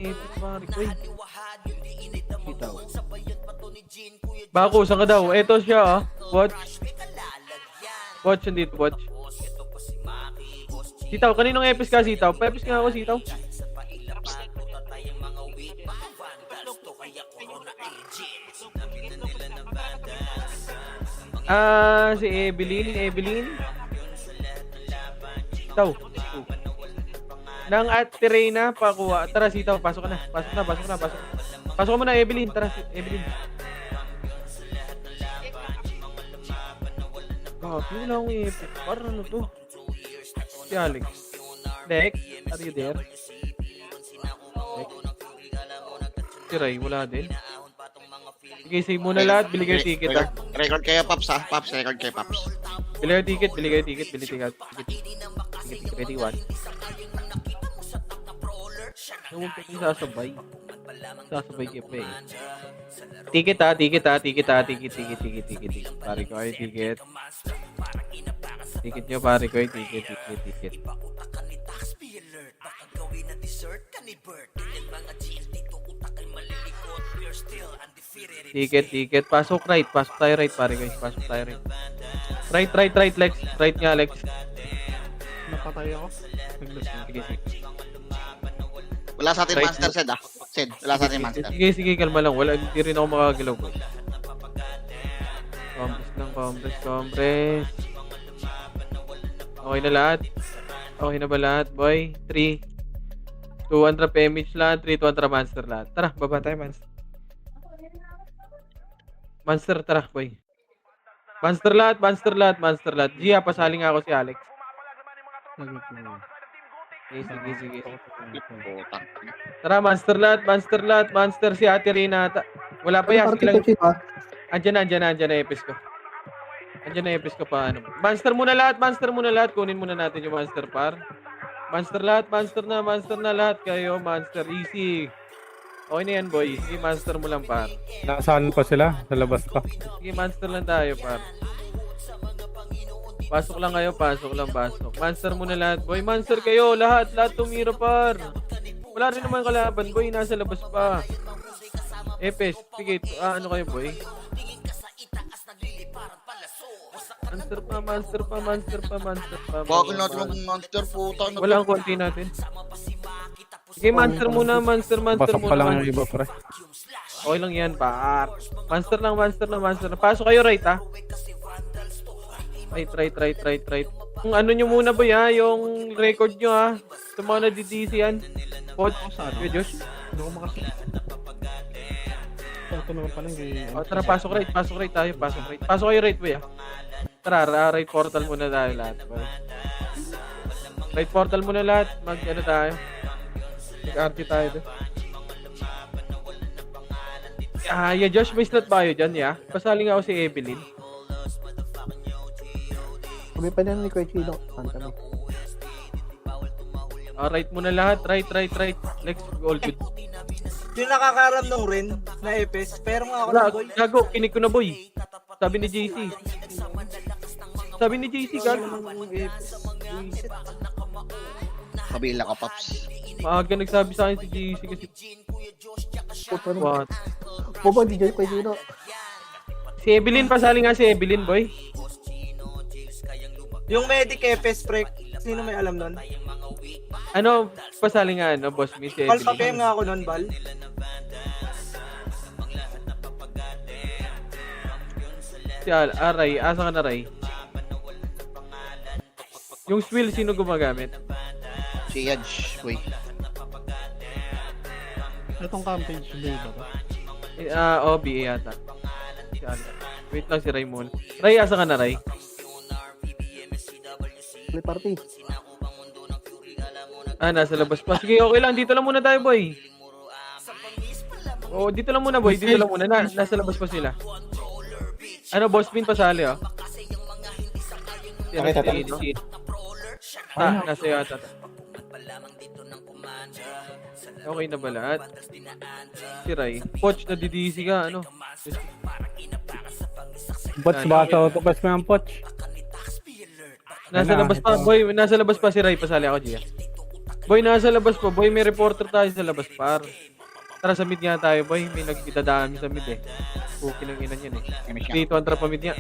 Ipit pare ko eh. Sitaw. Bako, saan ka daw? Eto siya ah. Watch. Watch, nandito, watch. Sitaw, kaninong epis ka, sitaw? Pa-epis nga ako, sitaw. Si Evelyn. Sitaw. Nang at Terena, pakuha. Tara, sitaw, pasok ka na. Pasok ka muna, Evelyn. Tara, Evelyn. Wala akong epis. Parang ano to? Si Alex. Dex, are you there? Dex. Si Ray, wala din. Sige, save muna lahat. Bili kayo ticket ah. Record kayo, Paps ah. Paps, record kayo, Paps. Bili kayo ticket. Ticket. Ready, one. Huwag ka yung sasabay. Sasabay kayo pa eh. Ticket. Pare ko ay ticket. Ticket nyo, pare ko ay ticket. Ticket. Pasok tayo right, pare guys. Pasok tayo right. Right, Lex. Right nga, Lex. Napatay ako. Sige. Wala sa ating Right. master, Sed ah. Sed, wala sa ating master. Sige, kalma lang. Wala, hindi rin ako makagalaw ko. Compress. Okay na lahat? Okay na ba lahat, boy? 3, 200 PMH lahat, 3, 200 monster lahat. Tara, baba tayo, monster. Monster, tara, boy. Monster lahat. Gia, pasaling ako si Alex. Sige. Putang. Tara, monster lahat. Monster si Ate Renata. Wala pa yan. Sige lang. Andyan na epis ko. Paano? Monster muna lahat. Kunin muna natin yung monster par. Monster na lahat kayo. Monster, easy. Okay na yan, boy. Sige, monster mo lang, par. Nasaan pa sila? Sa labas pa. Sige, monster lang tayo, par. Pasok lang kayo. Monster muna lahat, boy. Monster kayo. Lahat tumira, par. Wala rin naman kalaban, boy. Nasa labas pa. Epes, sige. Ano kayo, boy? Monster pa. Bakit natin mag-monster, putang. Wala ang konti natin. Sige, monster muna. Pasok pa lang yung iba, pre. Okay lang yan, par. Monster lang. Pasok kayo right, ha? Right. Kung ano nyo muna ba ya, yung record nyo, ha? Sa mga nadidisi yan. Coach, kuya Josh. Hindi ko makasok. Ito naman pala yung... Tara, pasok right tayo. Pasok kayo right, boy, ha? Tara, right portal muna tayo lahat, boy. Right portal muna lahat. Mag-ano tayo? Mag-RT tayo doon. Josh, may slot ba kayo dyan, ya? Pasaling ako si Evelyn. Kami pa na ni Kuya Chino. Kami. Right muna lahat. Right. Lex, all good. Yung nakakaramdam rin na Epes, pero nga ako Wala, ng boy. gago, kinig ko na, boy. Sabi ni JC, gago. Kabila ka, Paps. Maaga nagsabi sa akin si JC kasi. What? Bobo, di dyan Kuya Chino. Si Evelyn, pasali nga si Evelyn, boy. Yung medic Epes, pre, sino may alam nun? Ano, pasali nga, boss me, si Bal pa PM Evelyn. nga ako nun, Bal. Si Ray, asa ka na, Ray? Yung swill, sino gumagamit? Si Yaj, boy. Itong campaign ba ba? BA yata. Si Alex. Wait lang si Ray muna. Ray, asa ka na, Ray? Play party. Nasa labas pa. Sige, okay lang. Dito lang muna tayo, boy. Dito lang muna, boy. Nasa labas pa sila. Ano, boss pin pasali, oh. Okay, tatay. Nasa yata. Okay na ba lahat? Si Ray. Poch, nadidisi ka, ano? Poch, baka sa autopass mo yung Poch. Nasa labas pa, boy. Nasa labas pa si Ray. Pasali ako, Gia. Boy, nasa labas pa. Boy, may reporter tayo sa labas, par. Tara, sa mid nga tayo, boy. May nagkitadami sa mid eh. Okay ng inan yan eh. Image niya. Dito ang tara pamid niya.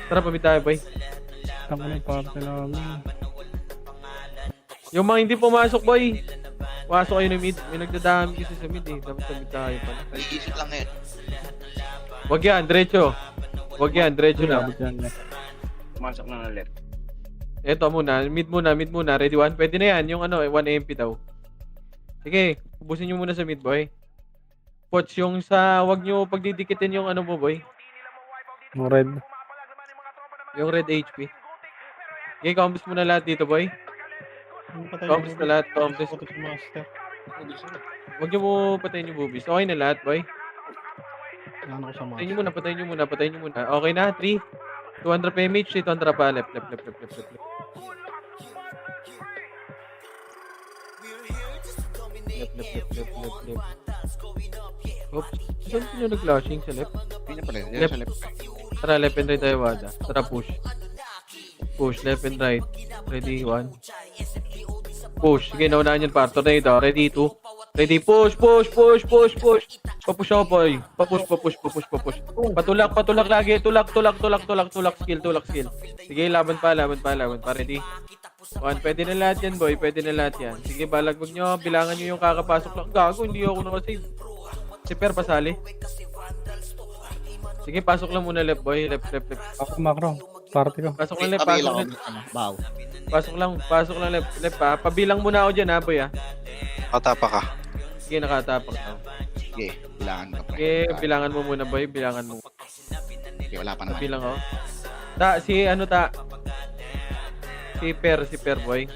Tara, pamid tayo, boy. Tama na yung parte namin. Yung mga hindi pumasok, boy. Pasok kayo ng mid. May nagdadami kasi sa mid eh. Dapat sa mid tayo pala. Nag-iisip lang ngayon. Wag yan, diretso. Wag yan, diretso lang. Labot yan. Pumasok na ng left. Eto muna, mid muna. Ready one? Pwede na yan. Yung ano, 1 MP daw. Sige, ubusin nyo muna sa mid, boy. Poch, yung sa, wag nyo pagdidikitin yung ano mo, boy. Yung red. Yung red HP. Okay, compass muna lahat dito, boy. Compass na lahat, compass. Master. Wag nyo mo patayin yung boobies. Okay na lahat, boy. Ano ko sa Patayin nyo muna. Okay na, 3. 200 PMH, 200 pa. Left. Left. Oops. Saan sino nag-flashing sa left? Hindi na pala. Yan Left. sa left. Tara, left and right tayo, Wada. Tara, push. Push, left and right. Ready, 1. Push. Sige, naunahan yan, par. Tornado. Ready, 2. Ready, push. Papush ako, boy. Papush. Patulak lagi. Tulak. Skill. Sige, laban pa. Ready? 1. Pwede na lahat yan, boy. Pwede na lahat yan. Sige, balagbag nyo. Bilangan nyo yung kakapasok lang. Gago, hindi ako nakasave. Si Per, pasali. Sige, pasok lang muna left, boy. Left. Ako macro. Parte ko. Pasok lang left. Kabila ko. Baw. Pasok lang left. Pabilang muna ako dyan, ha, boy, ha. Katapa ka. Sige, nakatapak na. Sige, bilangan ka pa. Sige, bilangan mo muna, boy. Bilangan mo. Sige, wala pa naman. Bilang ako. Si Per, boy.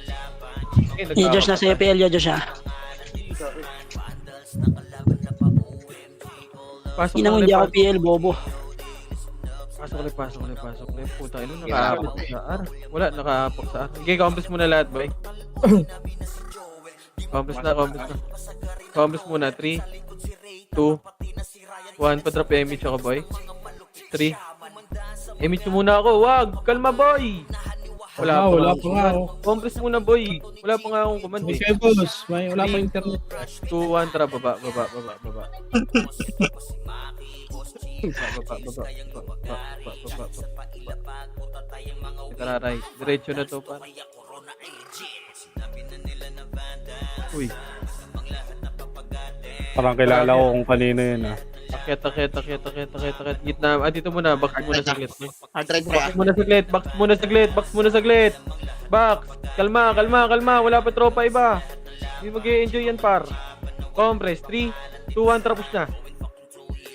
Sige, Josh na sa EPL, Josh ah. Pasok Ina mo lang hindi ako left. PL, bobo. Pasok ulit. Puta, ino, Sige, wala nakaapak sa R. Wala, nakaapak sa R. Okay, compass muna lahat, boy. Compass na. Compass muna. 3, 2, 1. Padrop image ako, boy. 3. Image muna ako. Wag! Kalma, boy! Wala Wala akong pa nga command. Compress muna, boy. Wala pa nga akong command, eh. Okay, boss. Wala pa internet. 2, 1, tara, baba. Tara, right. Diretso na to, pa. Uy. Parang kilala ko kung kanino yun ah. Akit. Gitna. Dito muna. Box muna saglit. Hard drive mo ya. Box muna saglit. Box. Kalma. Wala pa tropa iba. Hindi mag-i-enjoy yan, par. Compress. 3, 2, 1. Tara, push na.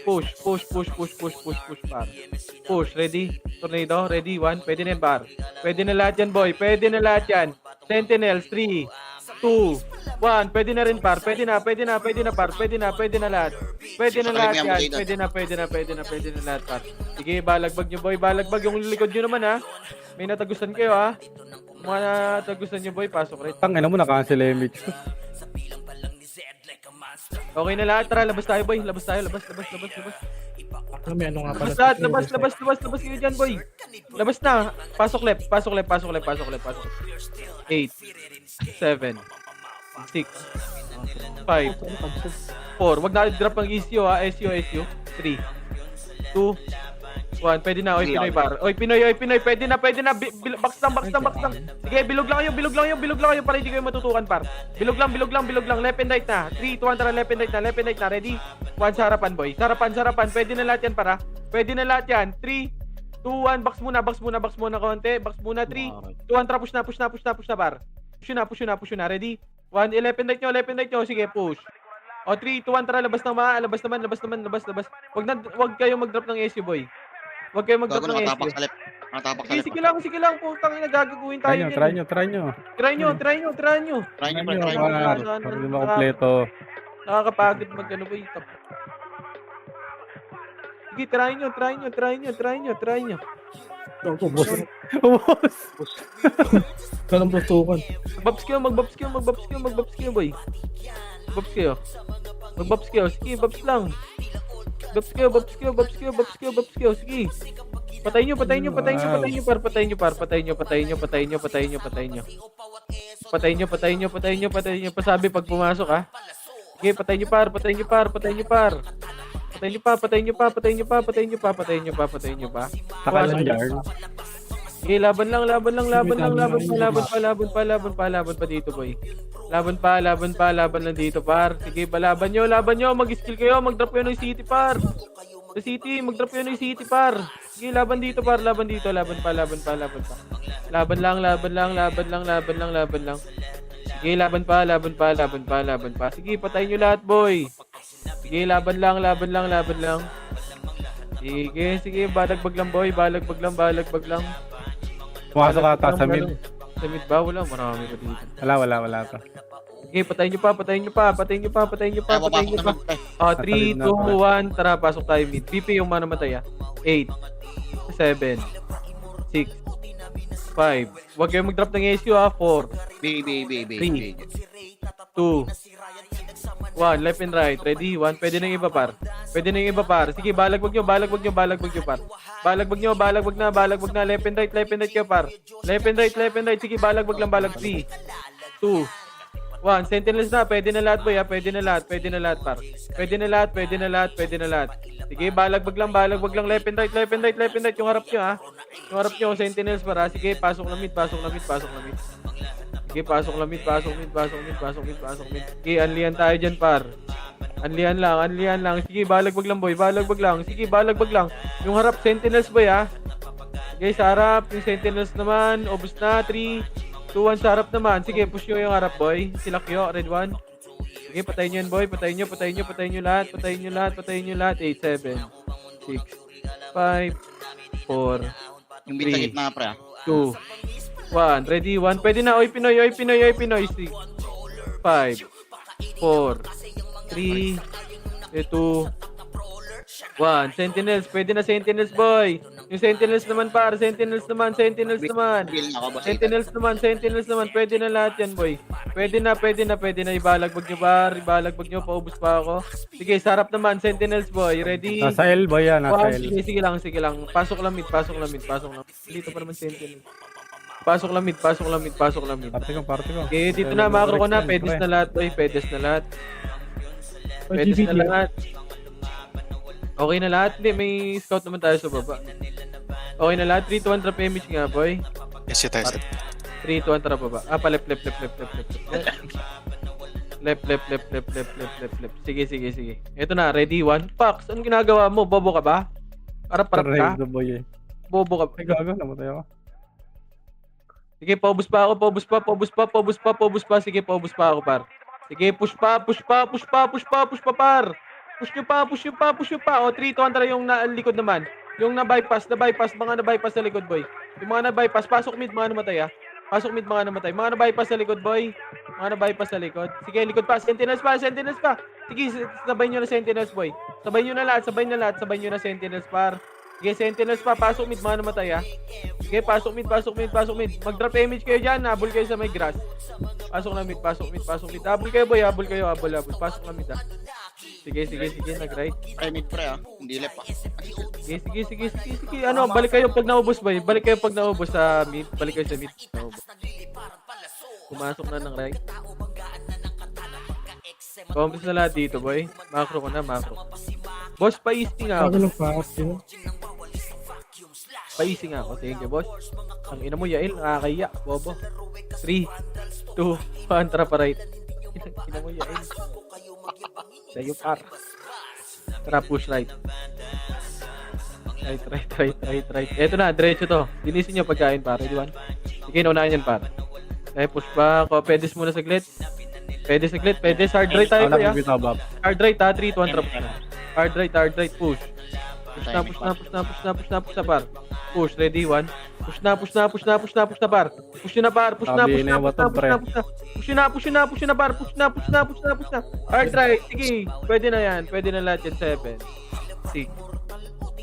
Push, par. Push. Ready? Tornado. Ready? 1. Pwede na yan, par. Pwede na lahat yan, boy. Pwede na lahat yan. Sentinels. 3, 2, 1. Pwede na rin, par. Pwede na, par. Pwede na lahat. Pwede na lahat yan. Pwede na lahat, par. Sige, balagbag nyo, boy. Balagbag yung likod nyo naman, ha. May natagusan kayo, ha. Mga natagusan nyo, boy. Pasok right. Tangina mo, na-cancel yung image ko. Okay na lahat. Tara, labas tayo, boy. Labas. May ano nga pala. Labas kayo dyan, boy. Labas na. Pasok left. 8, 7, 6, 5, 4. Wag na drop ng SU, ha. SU. 3, 2, 1. Pwede na. Oy, Pinoy bar. Oy, Pinoy. Pwede na. Box lang. Sige, bilog lang kayo para hindi kayo matutukan, par. Bilog lang. Left and right na. 3, 2, 1, tara, left and right na. Ready? 1 sa harapan, boy. Sarapan. Pwede na lahat yan, para. Pwede na lahat yan. 3, 2, 1. Box muna konti. Box muna. 3, 2, 1, tara, push na, par. Push na. Ready? 1, left and right nyo. Sige, push. O, 3, 2, 1, tara, labas naman. Wag kayo mag-drop ng SU, boy. Wag kayo mag-drop Gago, ng nakatapak SU. sa left. Nakatapak sa left. Sige lang, putang ina, gagaguhin tayo dyan. Try nyo. Try nyo. Try nyo. Para hindi makompleto. Nakakapagod mag-ano, boy. Sige, try nyo. Boss. Ganun butukan. Magbabs kayo, boy. Magbabs kayo. Sige, babs lang. Babs kayo. Sige. Patayin nyo, patayin nyo, patayin nyo, patayin nyo, par. Patayin nyo, par. Patayin nyo, patayin nyo, patayin nyo, patayin nyo, patayin nyo. Patayin nyo, patayin nyo, patayin nyo, patayin nyo. Pasabi pag pumasok, ha. Sige, patayin nyo, par. Patayin nyo, par. Patayin nyo, par. Patayin nyo pa, patayin nyo pa, patayin nyo pa, patayin nyo pa, patayin nyo pa, patayin nyo pa. Takalan Jarn. Sige, laban lang, laban lang, laban lang, laban pa, laban pa, laban pa, laban pa, laban pa dito, boy. Laban pa, laban pa, laban lang dito, par. Sige, laban nyo, mag-skill kayo, mag-drop kayo ng city, par. Sa city, mag-drop kayo ng city, par. Sige, laban dito, par, laban dito, laban pa, laban pa, laban pa. Laban lang, laban lang, laban lang, laban lang, laban lang. Sige, laban pa, laban pa, laban pa, laban pa. Sige, patayin nyo lahat, boy. Sige, laban lang, laban lang, laban lang. Sige, sige, balagbag lang, boy, balagbag lang, balagbag lang. Pumasok ata sa mid. Sa mid ba? Wala, marami pa dito. Wala to. Okay, patayin nyo pa, patayin nyo pa, patayin nyo pa, patayin nyo pa, Kaya patayin nyo pa. papasok naman, pre. 3, 2, 1, tara, pasok tayo mid. BP yung mana matay, 8, 7, 6, 5. Huwag kayong mag-drop ng SU, 4, B. 2, 1, left and right. Ready? 1. Pwede na yung iba, par. Pwede na yung iba, par. Sige, balagbag nyo, balagbag nyo, balagbag nyo, par. Balagbag nyo, balagbag na, balagbag na. Left and right kayo, par. Left and right. Sige, balagbag lang, balag. 3, 2, 1. Sentinels na. Pwede na lahat, boy, ha. Pwede na lahat, par. Pwede na lahat. Sige, balagbag lang. Left and right. Yung harap nyo, ha. Yung harap nyo, sentinels, para. Sige, pasok na mid. Sige, pasok na mid. Sige, anlian tayo dyan, par. Anlian lang. Sige, balagbag lang, boy. Sige, balagbag lang. Yung harap, sentinels, boy, ha. Sige, sa harap. Yung sentinels naman. Obus na. 3, 2, 1 sa harap naman. Sige, push nyo yung harap, boy. Sila Kyo, red 1. Sige, patayin nyo yan, boy. Patayin nyo lahat. 8, 7, 6, 5, 4, Yung mid sa gitna, pre. 2, 1. Ready? 1. Pwede na. Oy, Pinoy. 6, 5, 4, 3, 2, 1. Sentinels. Pwede na sentinels, boy. Yung sentinels naman, par. Sentinels naman. Bill na ako, boss. Sentinels naman. Pwede na lahat yan, boy. Pwede na. Ibalagbag nyo, par. Ibalagbag nyo. Paubos pa ako. Sige, sarap naman. Sentinels, boy. Ready? Nasa L, boy, yan. Nasa L. Sige lang. Pasok lang mid. Dito pa naman sentinels. Pasok lang mid. Party ko. Okay, dito na. Macro ko na. Pedes na lahat, boy. Pedes na lahat. Okay na lahat. Hindi, may scout naman tayo sa baba. Okay na lahat. 3 to 1 trap image nga, boy. Yes, tayo. 3 to 1 trap baba. Left. Left. Sige. Ito na, ready? 1. Pax, anong ginagawa mo? Bobo ka ba? Parap ka? Rave the boy, eh. Bobo ka? Ay, gago. Namatay ako. Sige, paubos pa ako. Sige, paubos pa ako, par. Sige, push pa, par. Push nyo pa. O, 3 to 1 yung likod naman. Yung na-bypass, mga na-bypass sa likod, boy. Yung mga na-bypass, pasok mid, mga namatay, ha. Mga na-bypass sa likod, boy. Sige, likod pa. Sentinels pa. Sige, sabay nyo na sentinels, boy. Sabay nyo na sentinels, par. Sige, sentinels pa. Pasok mid, mga namatay, ha. Sige, pasok mid. Mag-drop image kayo dyan. Habol kayo sa may grass. Pasok na mid. Habol kayo, boy. Habol. Pasok na mid, ha. Sige. Nag-right. Pre, mid, pre, Hindi left, Sige. Ano, balik kayo pag naubos, boy. Sa mid. Naubos. Pumasok na ng right. Complex na lahat dito, boy. Macro ko na. Boss, pa-easy nga ako. Paising ako. Thank you, boss. Ang ina mo, Yael. Nakakaya. Bobo. 3, 2, 1. Tara pa right. Ina mo, Yael. Sa'yo, par. Tara, push right. Right. Eto na, diretso to. Linisin nyo pagkain, par. Ready, 1. Sige, naunahan yan, par. Okay, push pa ako. Pedes muna saglit. Pedes. Hard right tayo, kuya. Hard right, ha. 3, 2, 1. Trap. Hard right. Push. Push na, par. Push, ready, 1. Push na, par. Push na, par. Push na, par. Push na. Hard right, sige. Pwede na yan. Pwede na lahat yan. 7, 6,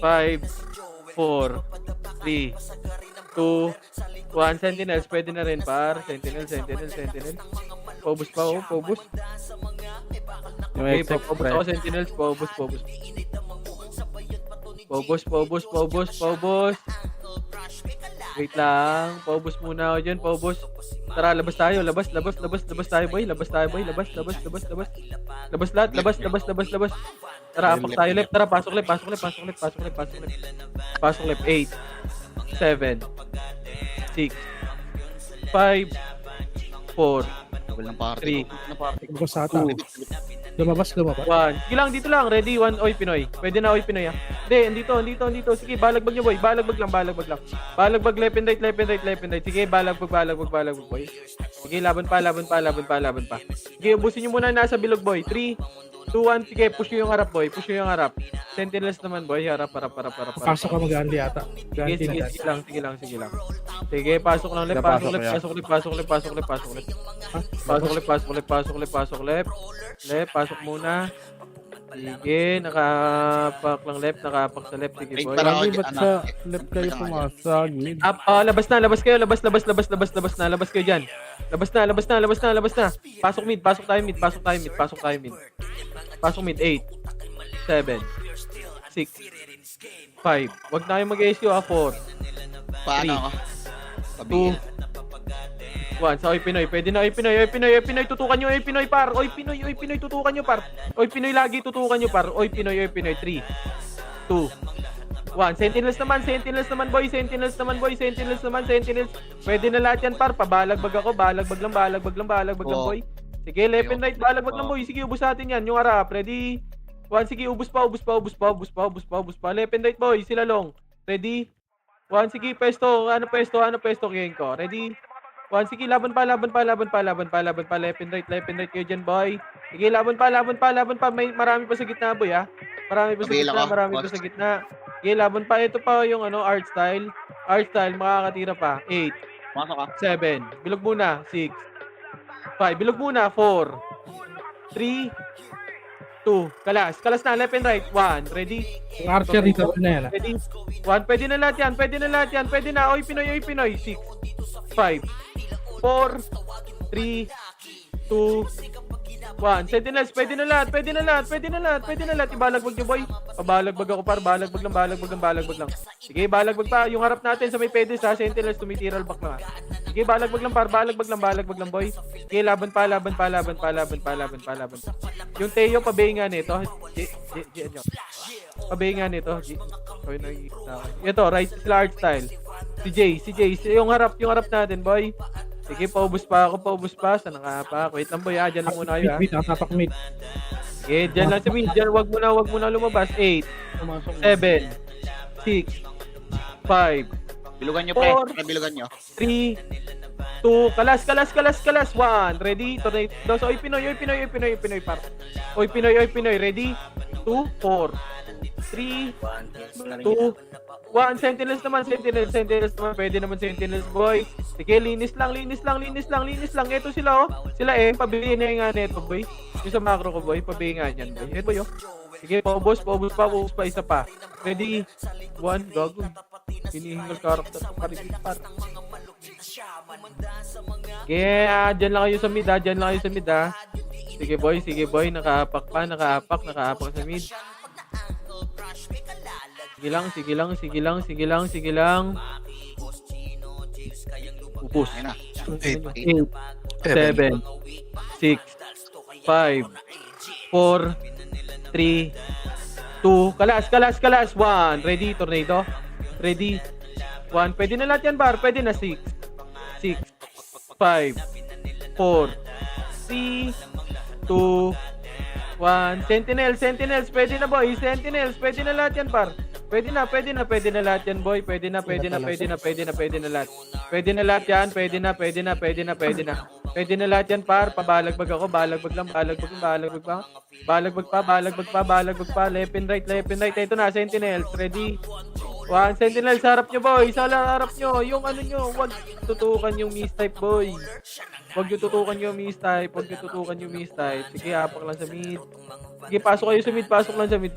5, 4, 3, 2, 1. Sentinels, pwede na rin, par. Sentinels. Paubos pa ako, paubos. Yung Okay, XX, paubos pre. ako, sentinels. Paubos. Paubos. Wait lang. Paubos muna ako dyan. Paubos. Tara, labas tayo. Labas tayo, boy. Labas. Labas lahat. Labas. Tara, apak tayo left. Tara, pasok left. Pasok left. 8, 7, 6, 5, 4, Double ng party. 3, Lumabas ata. 2, Lumabas. 1. Sige lang, dito lang. Ready, 1. Oy, Pinoy. Pwede na, Oy, Pinoy, ah. Hindi, andito. Sige, balagbag nyo, boy. Balagbag lang. Balagbag, left and right. Sige, balagbag, boy. Sige, laban pa. Sige, ubusin nyo muna nasa bilog, boy. 3, 2, 1. Sige, push nyo yung harap, boy. Sentinels naman, boy. Harap. Pasok ka mag-Andy ata. Sige lang. Sige, pasok lang left. Pasok left. Left, pasok muna. Sige, nakapak lang left, nakapak sa left. Sige, boy. Lagi ba't sa left kayo pumasag? Mid. Labas kayo. Labas kayo dyan. Labas na. Pasok mid. Pasok tayo mid. Pasok mid. 8, 7, 6, 5. Wag na kayo mag-SU, 4, Paano ako? 2, 1. Sa Oy Pinoy. Pwede na, Oy Pinoy. Tutukan nyo, Oy Pinoy, par. Oy Pinoy, tutukan nyo, par. Oy Pinoy, lagi tutukan nyo, par. Oy Pinoy. 3, 2, 1. Sentinels naman, boy. Sentinels. Pwede na lahat yan, par. Pabalagbag ako. Balagbag lang, boy. Sige, left and right. Balagbag lang, boy. Sige, ubus natin yan. Yung harap. Ready? 1. Sige, ubus pa. Left and right, boy. Sila long. Ready? 1. Sige, pesto. Ano pesto? Kiyain ko. Ready? 1. Sige, laban pa. Left and right kayo dyan, boy. Sige, laban pa. May marami pa sa gitna, boy, ah. Marami pa sa gitna. Sige, laban pa. Ito pa yung art style. Makakatira pa. 8, Masok ka. 7. Bilog muna. 6, 5. Bilog muna. 4, 3, 2. Kalas na. Left and right. 1. Ready? Yung archer dito na yan. Ready? 1. Pwede na lahat yan. Pwede na. Oy Pinoy. 6, 5, 4, 3, 2, 1. Sentinels. Pwede na lahat. Ibalagbag nyo, boy. Pabalagbag ako, par. Balagbag lang. Sige, balagbag pa. Yung harap natin sa may pedis, ha. Sentinels, tumitiral back na. Sige, balagbag lang, par. Balagbag lang, boy. Sige, laban pa. Yung Teo, pabahingan nito. Pabahingan nito. Ito, right, sila art style. Si Jay. Yung harap natin, boy. Sige, paubos pa. Saan nga pa? Wait lang, boy, Diyan lang muna kayo, ha. Natapak mid. Okay, diyan lang sa mid. Diyan, wag muna lumabas. 8, 7, 6, 5, Bilugan nyo, 4, Bilugan nyo. 3, 2, kalas. 1. Ready? Tornado. So, Oy Pinoy, par. Oy Pinoy. Ready? 2, 4, 3, 2, 1. Sentinels naman. Pwede naman Sentinels, boy. Sige, linis lang. Ito sila, oh. Sila, pabihin na nga neto, boy. Yung sa macro ko, boy. Pabihin nga yan, boy. Ito, boy, oh. Sige, paubos pa. Isa pa. Ready? 1. Gago. Hinihingal character ko pa rin, par. Sige, dyan lang kayo sa mid, ha. Sige, boy. Nakaapak sa mid. Sige lang. Ubus. Ayun na. 8, 7, 6, 5, 4, 3, 2, kalas. 1. Ready, tornado. Ready. 1. Pwede na lahat yan, bar. Pwede na. 6, 5, 4, 3, 2, 1. Sentinels. Pwede na, boy. Sentinels. Pwede na lahat yan, par. Pwede na lahat yan, boy. Pwede na lahat. Pwede na lahat yan. Pwede na lahat yan, par. Pabalagbag ako. Balagbag pa. Left and right. Ito na, Sentinels. Ready? 1. Sentinels, harap nyo, boy. Sa harap nyo. Yung nyo, wag tutukan yung mistype, boy. Wag nyo tutukan yung mistype. Sige, apak lang sa mid. Sige, pasok kayo sa mid. Pasok lang sa mid.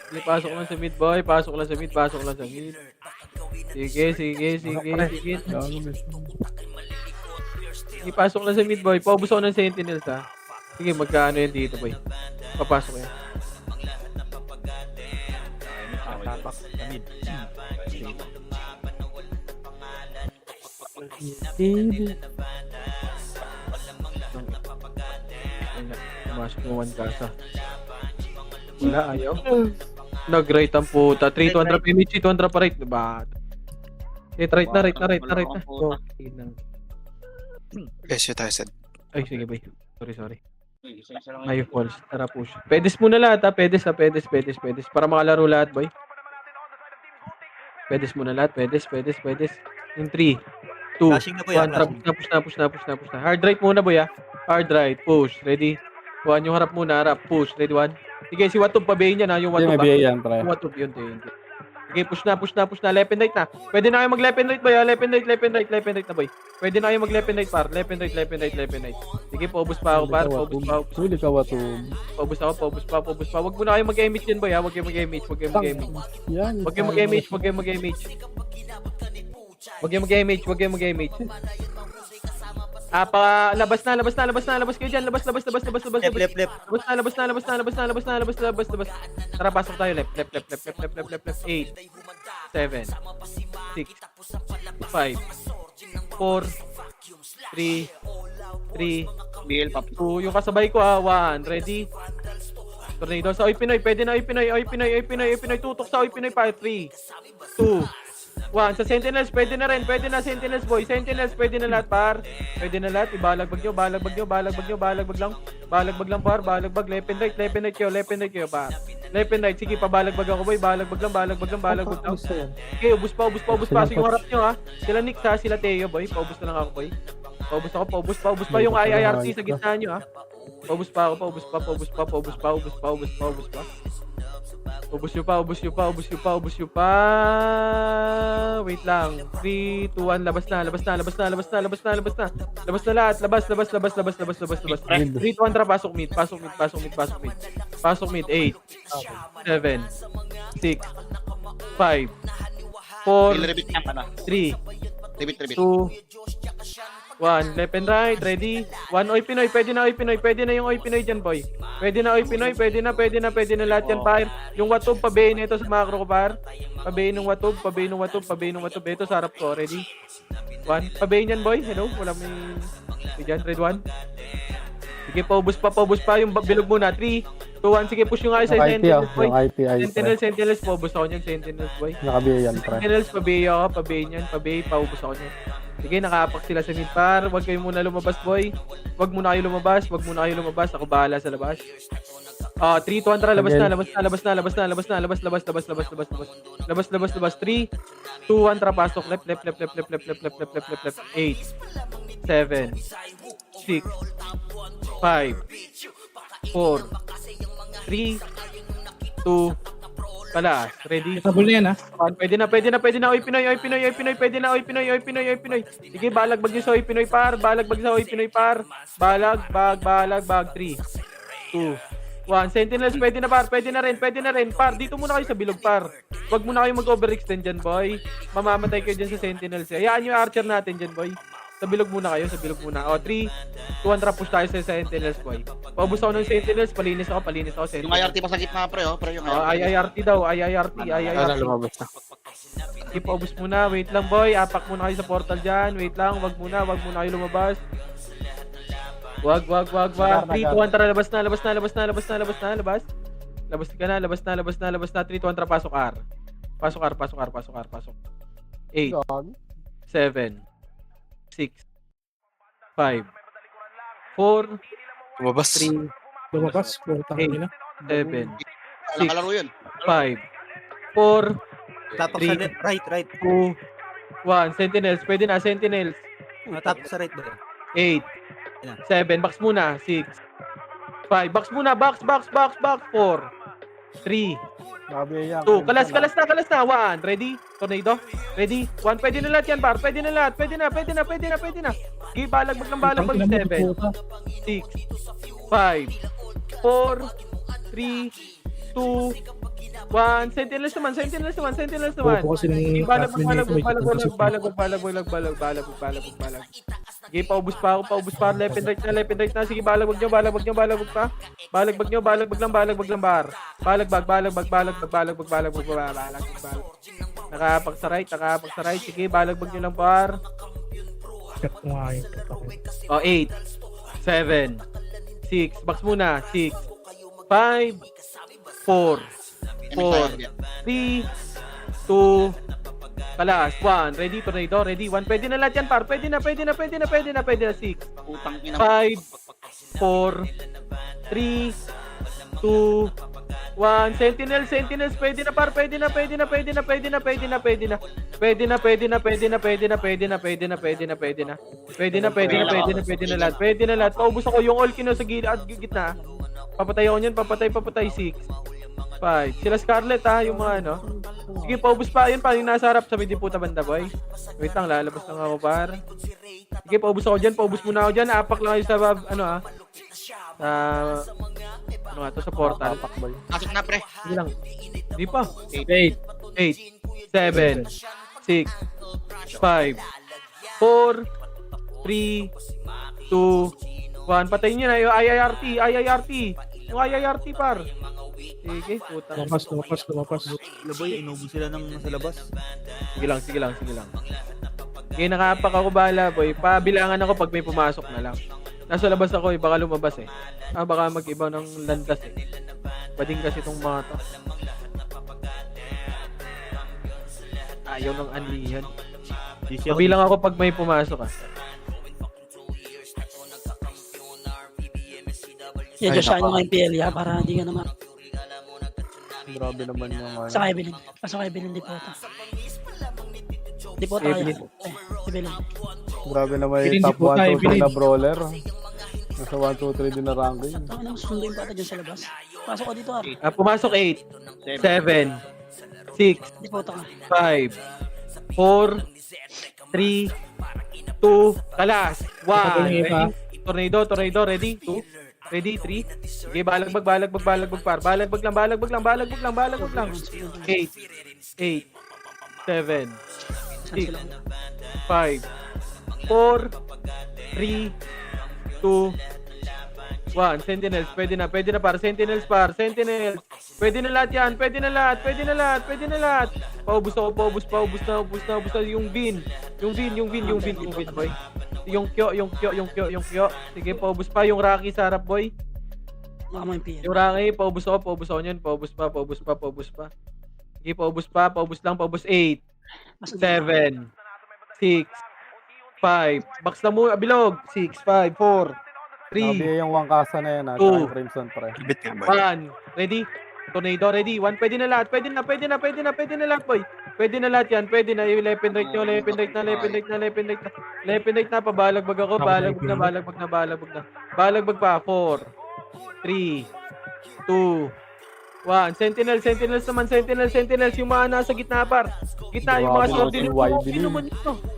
Sige, pasok lang sa mid, boy. Pasok lang sa mid. Sige. Gago, bes. Sige, pasok lang sa mid, boy. Paubos ako ng Sentinels, ha. Sige, magkano yan dito, boy. Papasok yan. Tapak. Kamid. Pumasok mo 1 kasa. Wala, ayaw. Nag-right ang puta. 3-200 PMH, 200 pa right. Diba? Right na. Okay lang. Yes, you tested. Ay, sige bay. Sorry. Ay, false. Tara, push. Pedes muna lahat ha. Pedes. Para makalaro lahat, boy. Pedes muna lahat. Pedes. In 3, 2, Flashing na po yan. 1. Push na. Hard right muna, boy ha. Hard right. Push. Ready? 1. Yung harap muna. Harap. Push. Ready? 1. Sige, si Watub, pabayin niya na. Yung Hindi, Watub. may BA yan, pre. Yung Watub, yun. Sige, push na. Left and right na. Pwede na kayo mag left and right, boy. Left and right na, boy. Pwede na kayo mag left and right, par. Left and right. Sige, paubos pa ako, par. Paubos pa. Huli ka, Watub. Paubos pa. Wag mo na kayo mag-image yan, boy, ha. Wag kayo mag-image. Yan. Wag kayo mag-image. Labas kayo dyan. Labas. Left. Labas. Tara, pasok tayo. Left. 8, 7, 6, 5, 4, 3, BL pop. 2. Yung kasabay ko, 1. Ready? Tornado sa Oy Pinoy. Pwede na Oy Pinoy. Tutok sa Oy Pinoy pa. 3, 2, 1. Sa Sentinels, pwede na Sentinels, boy. Sentinels, pwede na lahat, par. Pwede na lahat. Ibalagbag nyo. Balagbag lang, par. Balagbag. Left and right kayo, par. Left and right. Sige, pabalagbag ako, boy. Balagbag lang. Okay, ubus pa. Sige, yung harap nyo, ha. Sila Nick, ha. Sila Teo, boy. Paubos na lang ako, boy. Paubos pa yung IIRT sa gitna nyo, ha. Paubos pa ako. Ubus nyo pa. Wait lang. 3, 2, 1. Labas na lahat. Labas. 3, 2, 1. Tara, pasok mid. Pasok mid. 8, 7, 6, 5, 4, Repeat niya ka na. 3, Repeat. 2, 1. Left and right. Ready? 1. Oy Pinoy. Pwede na yung Oy Pinoy dyan, boy. Pwede na lahat yan, par. Yung Watub, pabayin ito sa macro ko, par. Pabayin ng Watub. Ito sa harap ko. Ready? 1. Pabayin yan, boy. Hello? Wala may dyan. Red 1. Sige, paubos pa. Yung bilog muna. 3, 2, 1. Sige, push yung kayo sa Sentinels, boy. Sentinels, paubos ako niyan. Sentinels, boy. Naka-BA yan, pre. Sentinels, pabayin yan. Paubos ako niyan. Sige, nakaapak sila sa mid, par. Huwag kayo muna lumabas, boy. Huwag muna kayo lumabas. Ako bahala sa labas. 3, 2, 1, tara. Labas na. 3, 2, 1, tara. Pasok. Left. 8, 7, 6, 5, 4, 3, 2, Palas, ready? Tabol na yan, ha? Pwede na. Oy Pinoy. Pwede na, Oy Pinoy. Sige, balagbag nyo sa Oy Pinoy, par. Balagbag. 3, 2, 1. Sentinels, pwede na rin, par. Dito muna kayo sa bilog, par. Huwag muna kayo mag-overextend dyan, boy. Mamamatay kayo dyan sa Sentinels. Hayaan yung archer natin dyan, boy. Sa bilog muna kayo. 3, 2, 1, push tayo sa Sentinels, boy. Paubos ako ng Sentinels, palinis ako Sentinels. Yung IRT pa sa gitna, pre, oh. Pre, yung IIRT daw, IIRT. lumabas na. Sige, paubos muna. Wait lang, boy. Apak muna kayo sa portal dyan. Wait lang, wag muna kayo lumabas. Wag. 3, 2, 1, tara. Labas na. Labas ka na. 3, 2, 1, tara. Pasok R. 8, 7, 6, 5, 4, Lumabas. 3, Lumabas. Putang ina. 7, Walang kalaro yun. 5, 4, Tapak sa left, right. 2, 1. Sentinels. Pwede na, Sentinels. Tapak sa right, boy. 8, 7. Box muna. 6, 5. Box muna. Box. 4, 3, 2. Kalas na. 1. Ready? Tornado. Ready? 1. Pwede na lahat yan, par. Pwede na. Sige, balagbag. 7, 6, 5, 4, 3, 2, 1. Sentinels naman. Bobo kasi ng Balag. Sige, paubos pa ako. Left and right na. Sige, balagbag nyo pa. Balagbag lang, bar. Balagbag. Nakapak sa right. Sige, balagbag nyo lang, par. Kat ko nga yun. O, 8, 7, 6. Box muna. 6, 5, 4, 3, 2, kalas, 1. Ready, tornado, ready. 1, pwede na lahat yan, par. Pwede na. 6, Putang ina. 5, 4, 3, 2, 1. Sentinels, pwede na, par. Pwede na. Lahat. Paubos ako yung all kino sa gitna. Papatay ako niyan, papatay. 6, 5. Sila Scarlet ha, yung mga ano. Sige, paubos pa. Yun pa, yung nasa harap. Sabi di puta banda, boy. Wait lang, lalabas lang ako, par. Sige, paubos ako dyan. Paubos muna ako dyan. Apak lang kayo sa, ano ha. Ano nga to, sa portal. Pasok na, pre. Sige lang. Di pa. 8. 8, 7, 6, 5, 4, 3, 2, 1. Patayin nyo na yung IIRT. Yung IIRT, par. Sige, puta. Lumapas. Laboy, inubo sila ng nasa labas. Sige lang. Sige, nakapak ako, bahala, boy. Pabilangan ako pag may pumasok na lang. Nasa labas ako, baka lumabas eh. Baka mag-iba ng landas eh. Bading kasi itong mga to. Ayaw ng anlihan. Pabilang ako pag may pumasok ah. Yan, Joshua yung MPL, ya, para hindi ka naman. Grabe naman yung ano. Pasok kay Evelyn, di po ito. Di po tayo. Evelyn. Grabe naman Evelyn, yung top di po tayo, 1, 2, 3 Evelyn. na brawler. Nasa 1, 2, 3 din na ranking. Ako nang sundo yung bata dyan sa labas. Pasok ka dito, Ar. Pumasok 8, 7, 6, Di po ito ka. 5, 4, 3, 2, kalas, 1. Tornado, ready, 2. Ready, 3. Sige, balagbag, par. Balagbag lang. 8, 7, 6, 5, 4, 3, 2, 1. Sentinels, pwede na, par. Sentinels. Pwede na lahat yan. Paubos na. Yung Vin, boy. Yung Kyo. Sige, paubos pa yung Rocky sa harap, boy. Baka mo MPL. Yung Rocky, paubos ako niyan. Paubos pa. Sige, paubos lang. 8, 7, 6, 5. Box na muna, bilog. 6, 5, 4, 3, Nakabiya yung wangkasa na yan, Two. yung Crimson pre. Libit nga ba? 1. Ready? Tornado, ready. 1, pwede na lahat, boy. Pwede na lahat yan. Pwede na. Yung left and right nyo. Left and right na. Pabalagbag ako. Balagbag na. Balagbag pa. 4, 3, 2, 1. Sentinels naman. Sentinels. Yung mga nasa gitna, par. Gitna, yung mga sword din.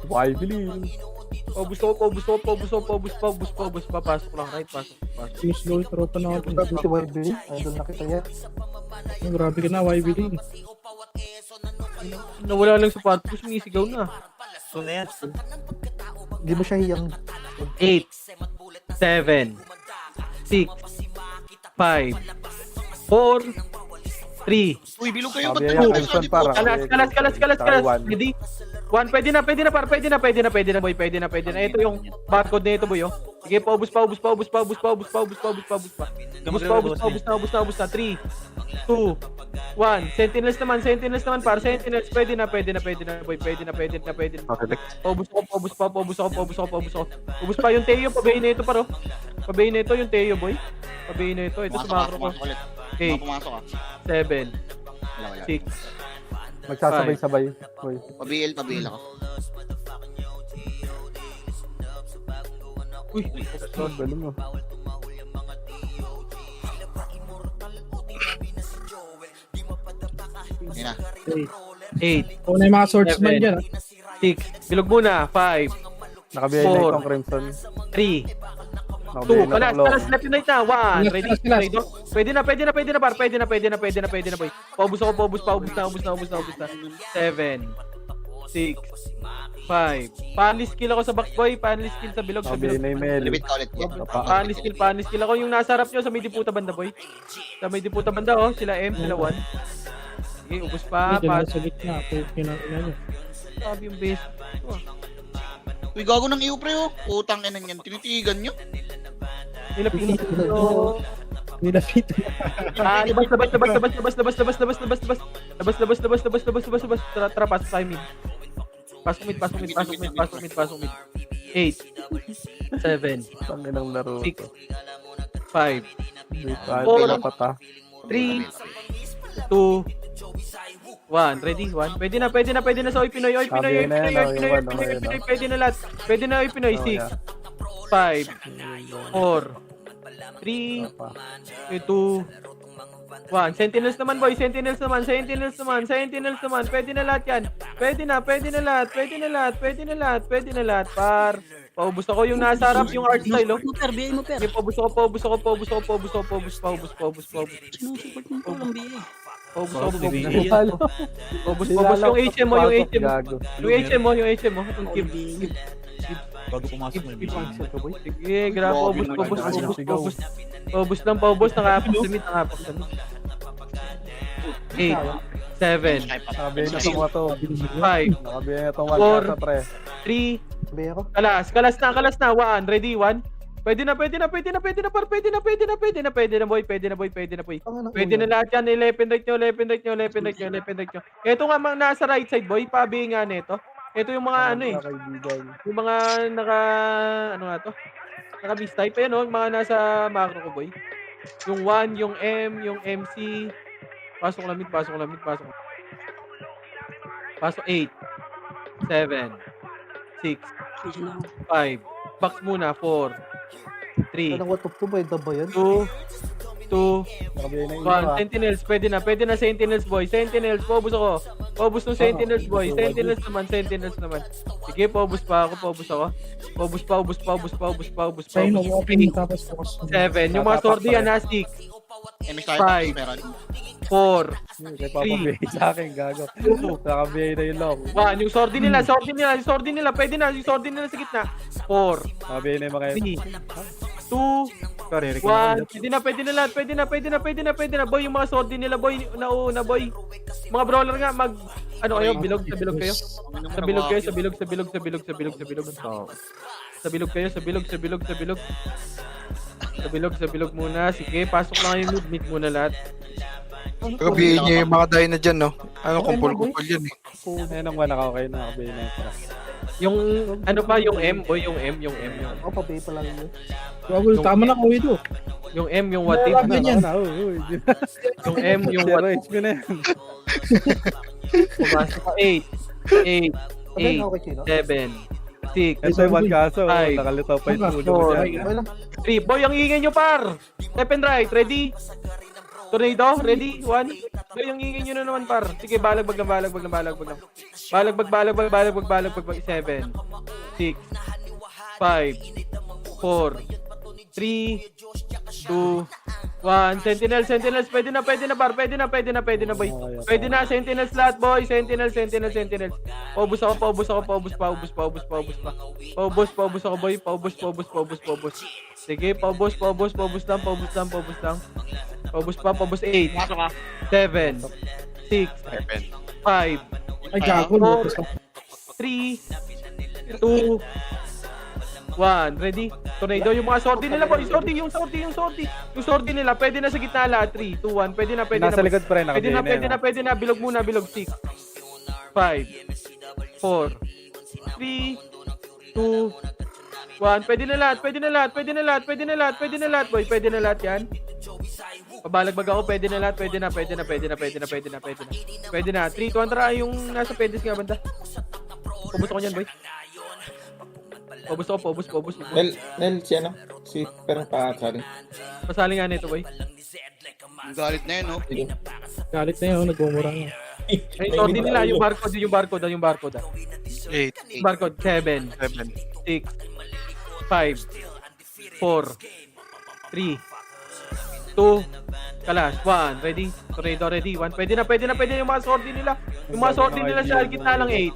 Why believe? Paubos pa. Pasok lang, right? Pasok. Slow yung tropa na ako. Grabe si YB. Idol na kita yan. Grabe ka na, YBD. Nawala lang sa patpus, sumisigaw na. So na yan. Hindi mo siya hiyang. 8, 7, 6, 5, 4, 3. Uy, bilog kayo. Sabi Ba't yan, nag-uubos Crimson ka? para. Kalas. Ready? 1, pwede na, boy. Pwede na. Ito yung barcode na ito, boy, oh. Sige, paubos pa. 3, 2, 1. Sentinels naman, par. Sentinels, pwede na, boy. Pwede na. Paubos ako. Ubos pa yung Teo, pabayin na ito, paro. Pabayin na ito yung Teo, boy. Pabayin na ito. Ito sa macro ko. Pumasok ulit. 8, Pumasok ka. 7, Wala. 6, Magsasabay-sabay. Uy. Pabil ako. Uy, Galing mo. Yun na. 8, Kung na yung mga swordsman Seven. dyan, 6, bilog muna, 5, Nakabiya na Four. itong Crimson. 3, 2, kalas, left and right na. 1, ready, Kalas, kalas. ready. Pwede na, par. Pwede na, boy. Paubos na. 7, 6, 5. Panlist kill ako sa back, boy. Panlist kill sa bilog, Nakabihin na yung Mel. Limit ka ulit yan. Panlist kill ako. Yung nasa harap nyo sa may diputa banda, boy. Sa may diputa banda, oh. Sila M, sila 1. Sige, ubos pa. Hindi na sa gitna. Ina niya. Sabi yung base. Uy, gago ng iyo, pre, oh. Utang ina niyan. Tinitigan nyo. Nilapit ko. Nilapit. Labas. Tara, pasok tayo mid. Pasok mid. 8, 7, Tangin ng laro. 6, 5, Wala pa ta. 3, 2, 1. Ready? 1. Pwede na sa Oy Pinoy. Pwede na lahat. Pwede na Oy Pinoy. 6, 5, 4, 3, 2, 1. Sentinels naman, boy. Sentinels naman. Pwede na lahat yan. Pwede na lahat. Par. Paubos ako yung nasa harap, yung art style, oh. Mo per, BA mo per. Sige, paubos ako. Paubos. Sinusupport mo ko lang BA. Paubos. Nilalang Yung HM mo. gago. Yung HM mo. Yung keep. Bago pumasok mo yung Sige, grabe. Paubos. Nakapag sa mid. 8, 7, Nakabihin na itong wato. 5, Nakabihin na itong Four. wata, pre. 3, Sabi ako. kalas na. 1, ready, 1. Pwede na, boy. Pwede na, boy. Pwede na lahat yan. Left and right nyo. Ito nga, mga nasa right side, boy. Pabi nga nito. Ito yung mga Kaibigan. yung mga naka beast type. Ayan, oh, mga nasa macro ko, boy. Yung 1, yung M, yung MC. Pasok lamit. Pasok 8, 7, 6, 5. Box muna, 4, 3, Anong watop ko ba? Yung daba yan? 2, Nakabihin na yung 1. Sentinels, pwede na Sentinels, boy. Sentinels, paubos ako. Paubos ng Sentinels, boy. Sentinels naman. Sige, paubos ako. Paubos pa. Sa'yo, open tapos focus. 7. Yung mga sordi yan, ha? 6, MSR meron. 4, Kay Papa Bay sa akin, gago. Nakabihin na yung long. 1. Yung sordi nila. Pwede na. Yung sordi nila sa gitna. 4, Nakabihin na yung mga 3, 2, 1. Pwede na lahat. Pwede na. Boy, yung mga sordi nila, boy. Nauna, boy. Mga brawler nga, kayo? Bilog kayo? Sa bilog muna. Sige, pasok lang yung mid muna lahat. Nakabihin niya yung mga dahil na dyan, no? Kumpul-kumpul yan eh. Ayun ang wala ka, okay na. Nakabihin na yung Yung yung M, boy, yung M. Ako, pabay pa lang yun. Wag, tama na ko ito. Yung M, yung what if. Grabe yan. Yung M, yung what if. Zero HP na yan. Pumasok ka 8, Sabi na okay, Chino. 7, 6, Ito yung one kaso. Five. Nakalitaw pa yung ulo Four. niya. Okay lang. 3. Boy, ang ingay nyo, par. Left and right, ready? Tornado, ready? 1. Boy, ang ingay nyo na naman, par. Sige, balagbag lang. Balagbag. 7, 6, 5, 4, 3, 2, 1. Sentinels. Pwede na, par. Pwede na, boy. Pwede na, Sentinels lahat, boy. Sentinels. Paubos ako. Paubos ako, boy. Paubos. Sige, paubos lang. Paubos pa, 8, Pasok ka. 7, 6, 5, Ay, gago. 3, 2, 1. Ready? Tornado. Yung mga sordi nila, boy. Yung sordi nila. Pwede na sa gitna lahat. 3, 2, 1. Pwede na. Nasa likod pa rin. Pwede na. Bilog muna. 6, 5, 4, 3, 2, 1. Pwede na lahat, boy. Pwede na lahat yan. Pabalagbag ako. Pwede na. Pwede na. 3, 2, tara. Yung nasa pedes nga banda. Pabos ako niyan, boy. Paubos. Nel, si ano? Si Perang Pakasali. Pasali nga nito, boy. Ang galit na yun, no? Galit na yun, nagmumura nga. Ay, sorry nila. Yung barcode. 8, Barcode, 7, 7, 6, 5, 4, 3, 2, kalas, 1, ready? Tornado ready, 1, pwede na yung mga sortie nila. Yung mga sortie nila sa gitna lang, 8,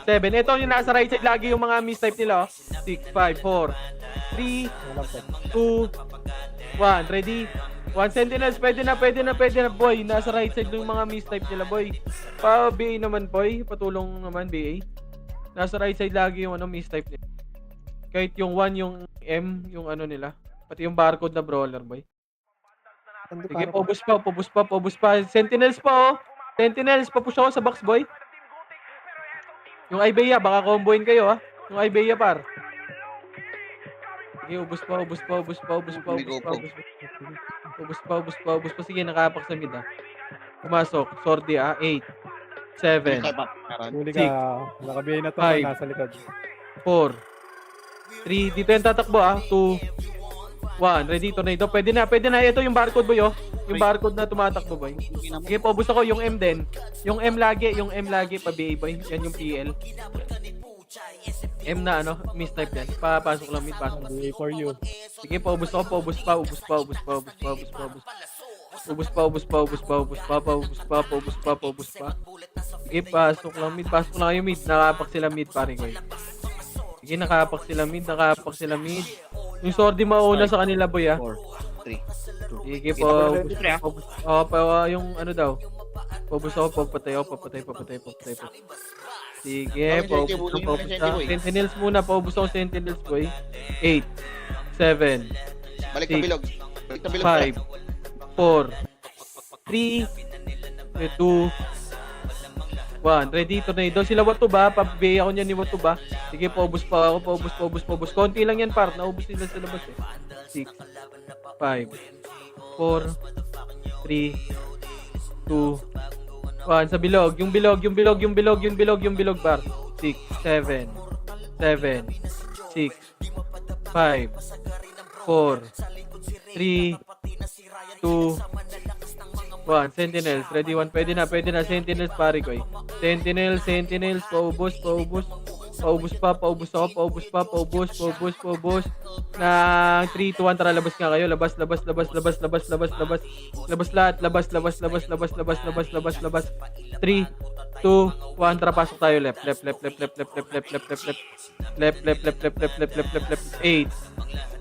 7, ito yung nasa right side lagi yung mga mistype nila, 6, 5, 4, 3, 2, 1, ready? 1 sentinels, pwede na, boy. Nasa right side yung mga mistype nila, boy. Pa-BA naman, boy. Patulong naman, BA. Nasa right side lagi yung mistype nila. Kahit yung 1, yung M, yung nila. Pati yung barcode na brawler, boy. Sige, pobus pa. Sentinels pa, oh. Sentinels, papush ako sa box, boy. Yung Ibeya, baka comboin kayo, ah. Yung Ibeya, par. Sige, ubus pa. Sige, nakapak sa mid, ah. Pumasok. Sordi, ah. 8, 7, Huli ka. Nakabihay na to. 5, Nasa likod. 4, 3, dito yung tatakbo, ah. 2, 1, ready, tornado. Pwede na. Ito yung barcode, boy, oh. Yung barcode na tumatakbo, boy. Sige, paubos ako. Yung M din. Yung M lagi, pa-BA, boy. Yan yung PL. M na, mistype yan. Papasok lang, mid, pasok. BA for you. Sige, paubos pa. Ubus pa. Sige, pasok lang kayo, mid. Nakapak sila mid, pare ko. Sige, nakapak sila mid. Yung sordi mauna sa kanila, boy, ah. 4, 3, Sige po. Yung daw. Paubos ako, papatay. Sige, paubos. Sentinels muna, paubos ako Sentinels, boy. 8, 7, Balik na bilog. 5, 4, 3, 2, 1. Ready, tornado. Sila Watu ba? Pabigay ako niyan ni Watu ba? Sige, paubos pa ako. Paubos. Konti lang yan, par. Naubos nila sa labas, eh. 6, 5, 4, 3, 2, 1. Sa bilog. Yung bilog, par. 6, 7, 6, 5, 4, 3, 2, 1. Sentinels, ready 1. Pwede na. Sentinels, pare ko, eh. Sentinels, paubos. Paubos na 3, 2, 1, tara, labas nga kayo. Labas. Labas lahat. Labas. 3, 2, 1, tara, pasok tayo. Left. 8,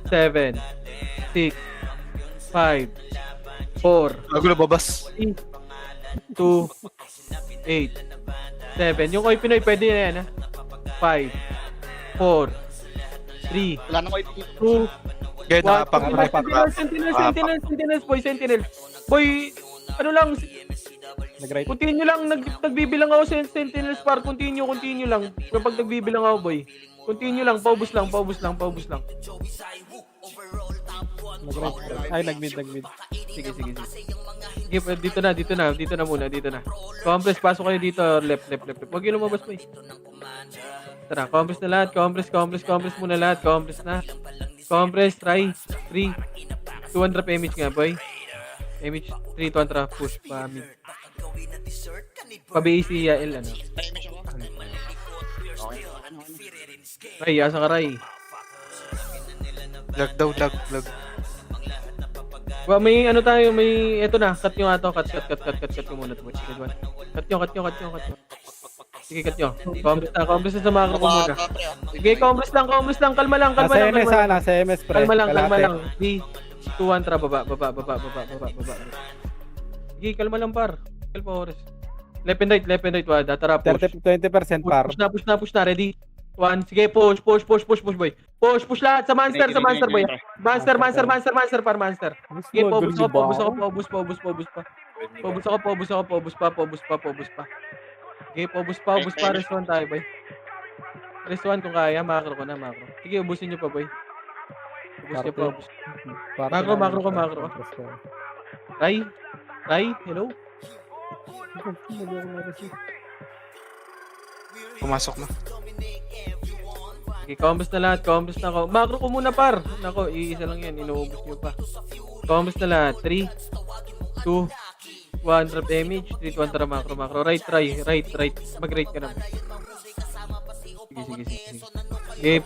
7, 6, 5, 4, Bago na babas. 3, 2, 8, 7. Yung Oy Pinoy, pwede na yan, ha? 5, 4, 3, Wala nang white. 2, Kaya 1. nakapak. Sentinels, boy. Ano lang, Nag-right. continue lang. Nagbibilang ako sa Sentinels, par. Continue lang. Kapag nagbibilang ako, boy. Continue lang, paubos lang. Nag-right. Ay, nag-mid. Sige. Sige, dito na muna. Compress, pasok kayo dito. Left. Huwag yung lumabas, boy. Tara, compress na lahat. Compress muna lahat. Compress, try. 3, 2, 1, drop image nga, boy. Image, 3, 2, 1, drop, push, pa mid. Pa-BAC, L, Ray, asa ka, Ray? Lag daw. May eto na, cut nyo nga to, cut nyo muna to, boy. Cut nyo. Sige, cut nyo. Compress na sa macro ko muna. Sige, compress lang, kalma lang. Nasa MS, pre. Kalma lang. Kalate. 3, 2, 1, tara, baba. Sige, kalma lang, par. Kalma, oras. Left and right, wada. Tara, push. 20% par. Push na, ready? 1, sige, push, boy. Push lahat sa monster, boy. Monster, par, monster. Sige, paubos pa. Sige, paubos pa, restaurant tayo, boy. Restaurant kung kaya, macro ko na. Sige, ubusin nyo pa, boy. Ubus. Macro. Ray, hello? Pumasok na. Okay, combos na lahat. Ako. Macro ko muna, par. Nako, iisa lang yan. Inuubos nyo pa. Combos na lahat. 3, 2, 1, drop damage. 3, 2, 1, tara, macro. Right. Mag-right ka na. Sige. Okay,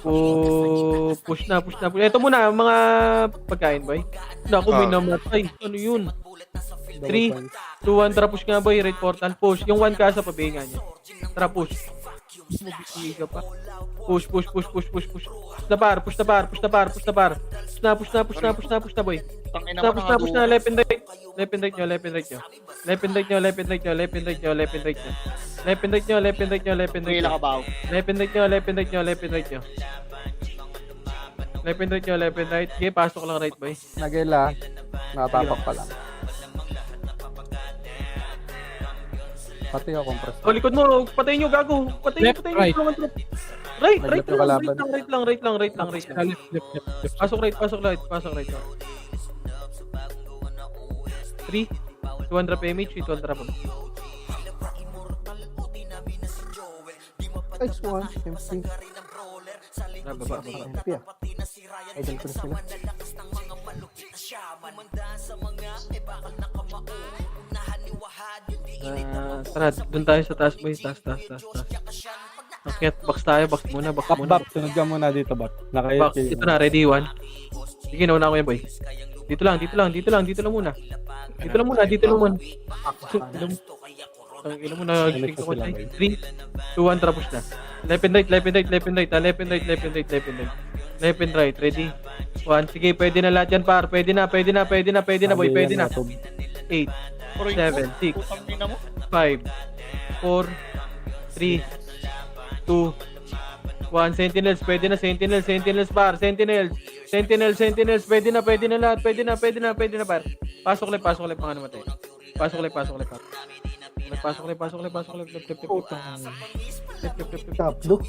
push na. Ito muna, mga pagkain, boy. Naku, may namatay. Ano yun? 3, 2, 1, tara push nga, boy. Red portal, push. Yung 1 kasa, pabihinga niya. Tara, push. Mabigay ka pa. Push. Push na par, push na, boy. Tangina mo Push na, left and right. Left and right nyo. Wala ka ba? Left and right. Okay, pasok lang right, boy. Nagela. Nakatapak pa lang. Pati ako compress. O, likod mo. Patayin nyo, gago. Patayin Left, nyo. right. Right Right yung kalaban. lang. Left. Pasok right. 3, 200 PMH, 200 pa. X1, MP. Baba. MP ah. Idol ko na sila. Tara, dun tayo sa taas, boy. Taas. Akyat, box muna. Bap, sunod ka muna dito, Bap. Box, ito na, ready, 1. Sige, nauna ko yan, boy. Dito lang muna. Dito lang muna. Ang ina mo na tingin ko 3, 2, 1, tara push na. Left and right. Left and right, ready? 1, sige, pwede na lahat yan, par. Pwede na, boy. Pwede na. 8, 7, 6, Putang ina mo. 5, 4, 3, 2, 1. Sentinels, pwede na. Sentinels, par. Sentinels, pwede na lahat. Pwede na, par. Pasok ulit, mga namatay. Pasok ulit, par. Pasok ulit. Top blue.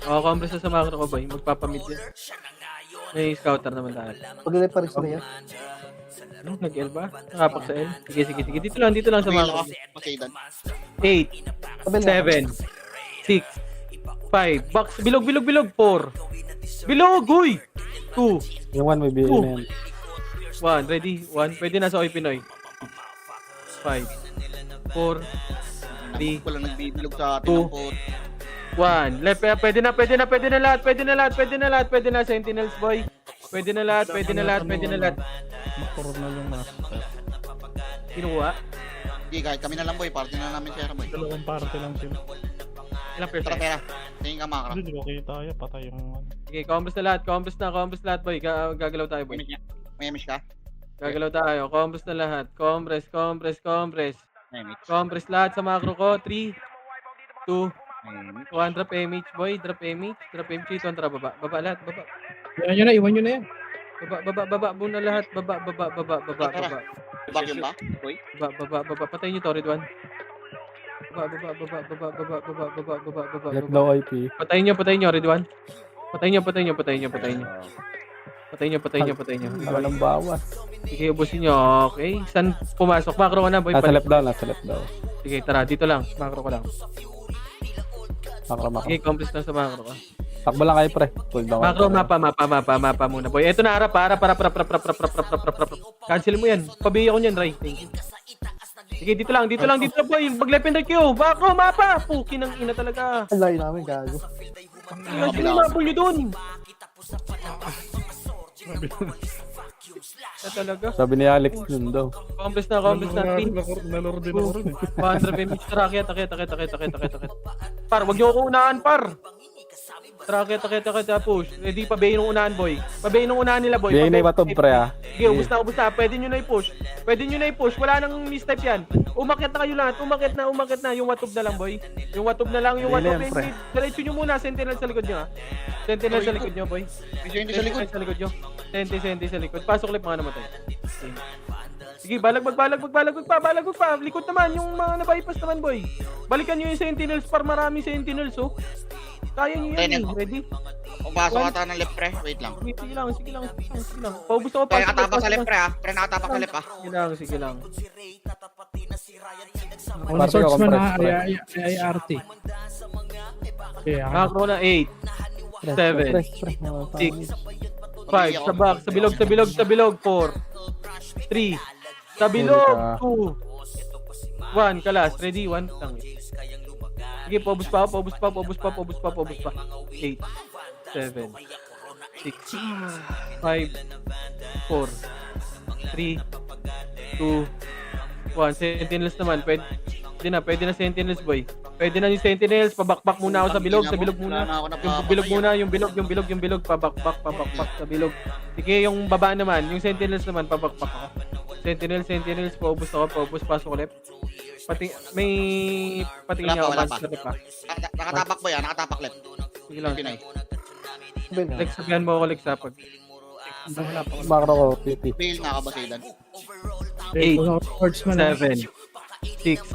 Oo, compress na sa macro ko, boy. Magpapamid yan. May scouter naman tayo. Pag-reparis na yan. Ano? Nag-L ba? Nakapak sa L? Sige. Dito lang sa Wala macro. ka. Masaydan. 8, 7, 6, 5. Box. Bilog. 4. Bilog, uy! 2, Yung 1 may BA na yan. 1. Ready? 1. Pwede na sa Oy Pinoy. 5, 4, 3, Wala nagbibilog sa atin Two. ng pot. 1. Left, pwede na lahat. Pwede na, Sentinels, boy. Pwede na lahat. Makurot na yung master. Kinuha. Hindi, kahit kami na lang, boy. Party na namin siya, boy. Dalawang parte lang sila. Ilang percent? Tara. Tingin ka, Makra. Hindi, di ba tayo? Patay yung ano. Sige, combos na lahat, boy. Gagalaw tayo, boy. May miss ka? Gagalaw tayo. Combos na lahat. Compress. May miss. Compress lahat sa macro ko. 3, 2, 1. Drop image, boy. Drop image. Ito ang baba. Baba lahat. Iwan nyo na yan. Baba muna lahat. Baba. Back yun ba? Boy? Baba. Patayin nyo to, Red 1. Baba. Let daw IP. Patayin nyo, Red 1. Patayin nyo. Walang bawas. Sige, ubusin nyo. Okay. Saan pumasok? Macro ka na, boy. Nasa left daw. Sige, tara. Dito lang. Macro ko lang. Makro. Sige, compress lang sa macro ka. Takbo lang kayo, pre. Hold down. Macro, mapa muna, boy. Eto na, harap. Cancel mo yan. Pabiya ko niyan, Ray. Thank you. Sige, dito lang, boy. Mag-left and right kayo. Macro, mapa. Puki ng ina talaga. Ang layo namin, gago. Sino yung mapol nyo dun? Talaga. Sabi ni Alex yun daw. Compress na. 3, Nalaro din ako rin. 100 PMH. Tara, akit. Par, wag nyo ako unahan, par. Tara, akit. Push. Ready, pabayin ng unahan, boy. Pabayin ng unahan nila, boy. BA na yung matob, pre, ah. Sige, ubus na. Pwede nyo na i-push. Wala nang mistype yan. Umakyat na kayo lahat. Umakyat na. Yung watob na lang, boy. Yung watob. Pre. Diretso nyo muna. Sentinel sa likod nyo, ha. Sentinel sa likod nyo, boy. Hindi sa likod. Sa likod nyo. Senti sa likod. Pasok ulit mga namatay. Sige, balag pa. Likod naman. Yung mga nabypass naman, boy. Balikan nyo yung sentinels par maraming sentinels, oh. Kaya nyo yan, eh. Ready? Kung pasok ka tayo ng left, pre. Wait lang. Sige lang. Paubos ako. Pre, nakatapak sa left, pre, ah. Pre, nakatapak sa left, ah. Sige lang. On swordsman ha, ay RT. Okay, Macro na 8, 7, 6, 5, sa bilog, 4, 3, sa bilog, 2, 1, kalas. Ready? 1, tang. Sige, paubos pa. 8, 7, 6, 5, 4, 3, 2, 1. Sentinels naman. Pwede na Sentinels, boy. Pwede na yung Sentinels. Pabakbak muna ako sa bilog. Sa bilog muna. Yung bilog. Pabakbak sa bilog. Sige, yung baba naman. Yung Sentinels naman, pabakbak ako. Sentinels. Paubos ako. Pasok ulit. May patingin niya ako. Wala pa. Monster pa. Nakatapak ba yan? Nakatapak left. Sige lang. Pinay. Lex, sabihan mo ako, Lex, ha? Pag Macro ko, PT. Fail na kabasilan. 8, Swordsman. 7, 6.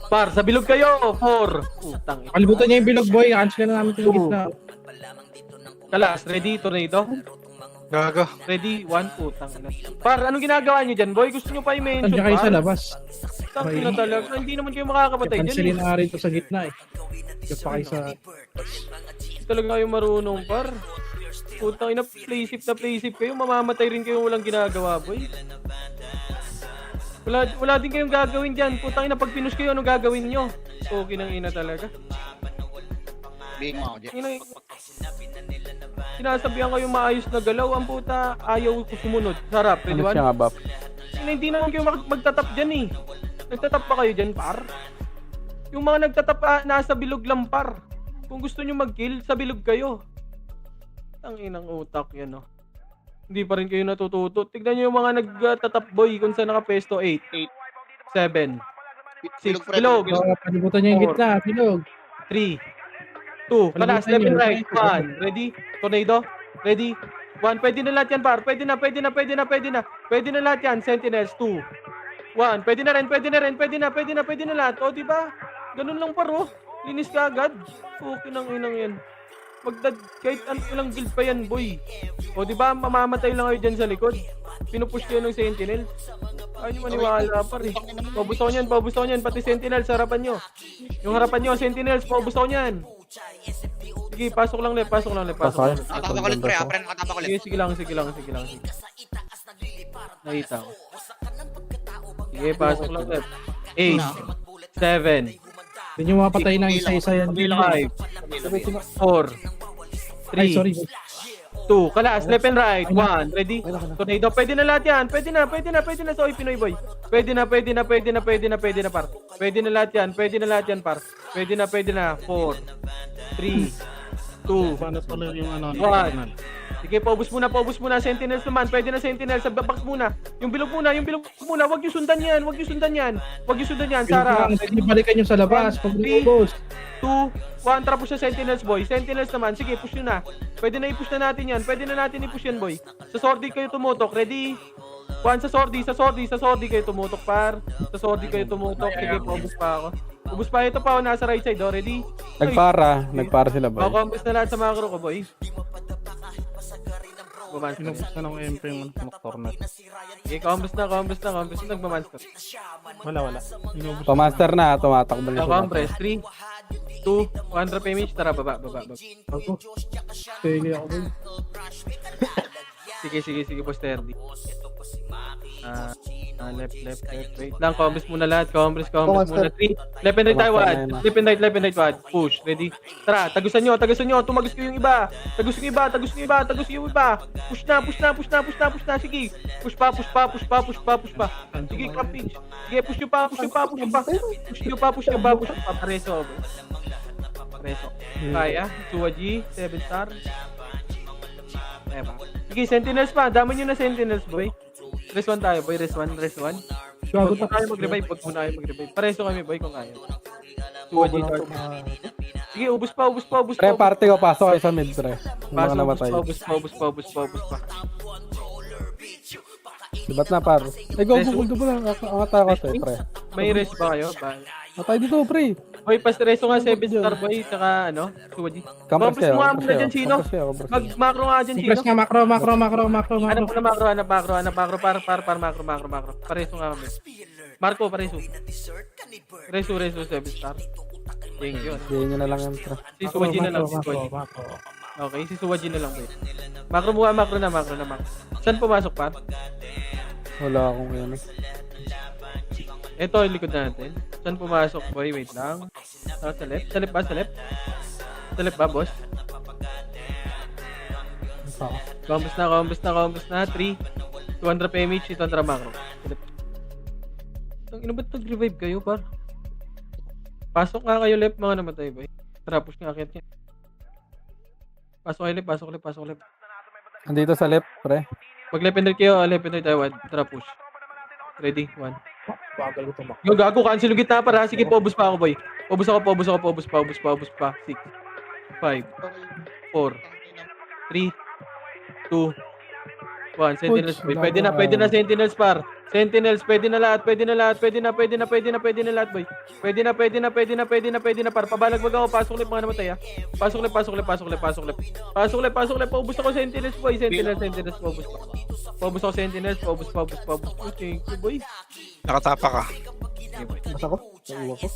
Par, sa bilog kayo. 4. Utang. Kalibutan niya yung bilog, boy. Cancel na namin ito gitna. Kalas, ready, tornado? Gago. Ready, 1, utang. Par, anong ginagawa niyo dyan, boy? Gusto niyo pa i-mention, Nandiyan kayo sa par? labas. Tangin na talaga. Hindi naman kayo makakapatay Cancelin dyan. na rin ito sa gitna eh. Diyan pa kayo sa... Hindi talaga kayo marunong, par. Putang ina, play safe kayo. Mamamatay rin kayo walang ginagawa, boy. Wala din kayong gagawin dyan. Putang ina, pag pinush kayo, ano gagawin nyo? Okay nang ina talaga. Bigyan mo ako dyan. Sinasabihan kayo maayos na galaw. Ang puta, ayaw ko sumunod. Sarap, pwede Ano ba? siya nga, Bap? Hindi naman kayo magtatap dyan eh. Nagtatap pa kayo dyan, par? Yung mga nagtatap nasa bilog lang, par. Kung gusto nyo mag-kill, sa bilog kayo. Ang inang utak yan, no? Hindi pa rin kayo natututo. Tignan nyo yung mga nagtatap boy kung saan nakapesto. 8, 7, 6, bilog. Kalibutan niya yung gitna. Bilog. 3, 2, kalas, left and right. 1, ready? Tornado? Ready? 1, pwede na lahat yan, par. Pwede na. Pwede na lahat yan. Sentinels, 2, 1, pwede na lahat. O, diba? Ganun lang, par, oh. Linis ka agad. Okay nang inang yan. Kahit ilang guild pa yan, boy. O, diba? Mamamatay lang kayo dyan sa likod. Pinupush kayo ng Sentinel. Ayaw nyo maniwala, par, eh. Paubusaw niyan. Pati Sentinel sa harapan nyo. Yung harapan nyo, Sentinels, paubusaw niyan. Sige, pasok lang. Nakatapak ulit pre, pre, nakatapak ulit. Sige lang. Nakita ko. Sige, pasok lang. 8, 7, Hindi nyo mapatay ng isa-isa yan. 5, 4, 3, Ay, sorry. 2, kalas, left and right. 1, ready? Tornado, pwede na lahat yan. Pwede na. Soy, Pinoy boy. Pwede na, par. Pwede na lahat yan, par. Pwede na. 4, 3, 2, Paano pala yung ano? 1. Sige, paubos muna. Sentinels naman. Pwede na Sentinels. Box muna. Yung bilog muna. Huwag nyo sundan yan. Sarah. Sige, balikan nyo sa labas. Pag lumubos. 2, 1. Tara push na Sentinels, boy. Sentinels naman. Sige, push nyo na. Pwede na i-push na natin yan. Boy. Sa sordi kayo tumutok. Ready? 1 sa sordi kayo tumutok, par. Sige, paubos pa ako. Ubus pa ito pa. Nasa right side, oh. Ready? Nagpara sila ba? Makombos na lahat sa macro ko, boy. Inubos na ng MP yung nocturne. Okay, combos na. Nagmamonster. Wala. Inubos. Pamaster na, tumatakbo na siya. Combres. 3, 2, 1. Drop image. Tara, baba. Ako. Sige ako, boy. Sige, poster D. Left. Wait lang, combos muna lahat. Combos muna. 3. Left and right tayo, wad. Left and right, wad. Push. Ready? Tara, tagusan nyo. Tumagos ko yung iba. Tagus yung iba. Push na. Sige. Push pa. Sige, crampage. Sige, push nyo pa. Pareso. Kaya. Suwa G. 7 star. Diba? Sige, Sentinels pa. Dami nyo na Sentinels, boy. Rest 1 tayo, boy. Rest 1. Gago Huwag muna tayo mag-revive. Pareso kami, boy, kung kaya. Suwa G. Sige, ubus pa. Pre, party ko, pasok kayo sa mid, pre. Yung mga namatay. Ubus pa. Dibat na, par. Go lang. Angat ako, pre. May rest ba kayo? Matay dito, pre. Boy, reso nga 7 star, boy. Tsaka, Suwa G. Campers Compres mo nga muna kayo. dyan, sino? Mag-macro nga dyan, sino? Press nga, macro. Hanap macro. Macro. Pareso nga kami. Marco, pareso. Reso, 7 star. Thank you. Bigyan nyo na lang yan, pre. Si Suwa G na lang. Okay, si Suwa G na lang, boy. Macro na. Saan pumasok, par? Wala akong yan. Ito, yung likod natin. Saan pumasok, boy? Wait lang. Sa left? Sa left ba? Sa left? Sa left ba, boss? Combos na. 3, 200 PMH, 200 macro. Sa left. Ang ina ba't nag-revive kayo, par? Pasok nga kayo left, mga namatay, boy. Tara, push nga akit niya. Pasok left. Andito sa left, pre. Mag left and right kayo, left and right tayo. Tara, push. Ready? 1. Bagal ko tumak. Yo, gago, cancel yung gitna para. Sige, paubos pa ako, boy. Paubos pa. 6, 5, 4, 3, 2, 1. Sentinels, boy. Pwede na Sentinels, par. Sentinels, pwede na lahat, boy. Pwede na, par. Pabalagbag ako, pasok lip, mga namatay, ha. Pasok lip. Paubos ako, Sentinels, boy. Sentinels, paubos pa. Paubos ako, Sentinels, paubos. Thank you, boy. Nakatapa ka. Okay, boy. Basta ko. Yung uwa ko.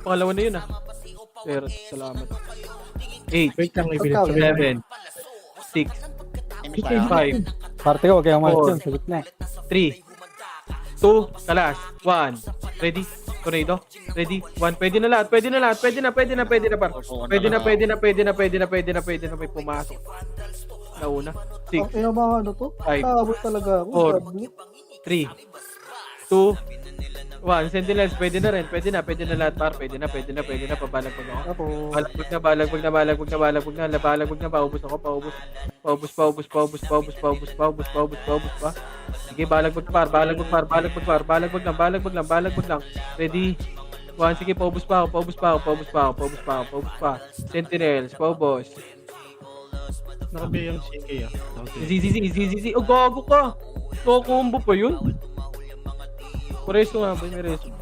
Pangalawa na yun, ha. Pero, salamat. 8, Wait lang, may bilis. 7, 6, 5, Parte ko, kaya umalis Four. yun. Sa gitna. 3, 2, kalas, 1. Ready? Tornado? Ready? 1. Pwede na lahat. Pwede na, par. Pwede na. May pumasok. Nauna. 6, Ang ina mga ano to? Five. Nakabot talaga ako. Four. Sabi. 3, 2, 1. Sentinels, pwede na rin. Pwede na lahat, par. Pwede na. Pabalagbag ako. Tapos, Balagbag na. Paubos ako. Paubos pa. Sige, balagbag par. Balagbag lang. Ready? 1. Sige, paubos pa ako. Sentinels, paubos. Nakabi yung CK ah. ZZZ. Oh, gago ka. No combo pa yun. Reso nga, boy. May reso.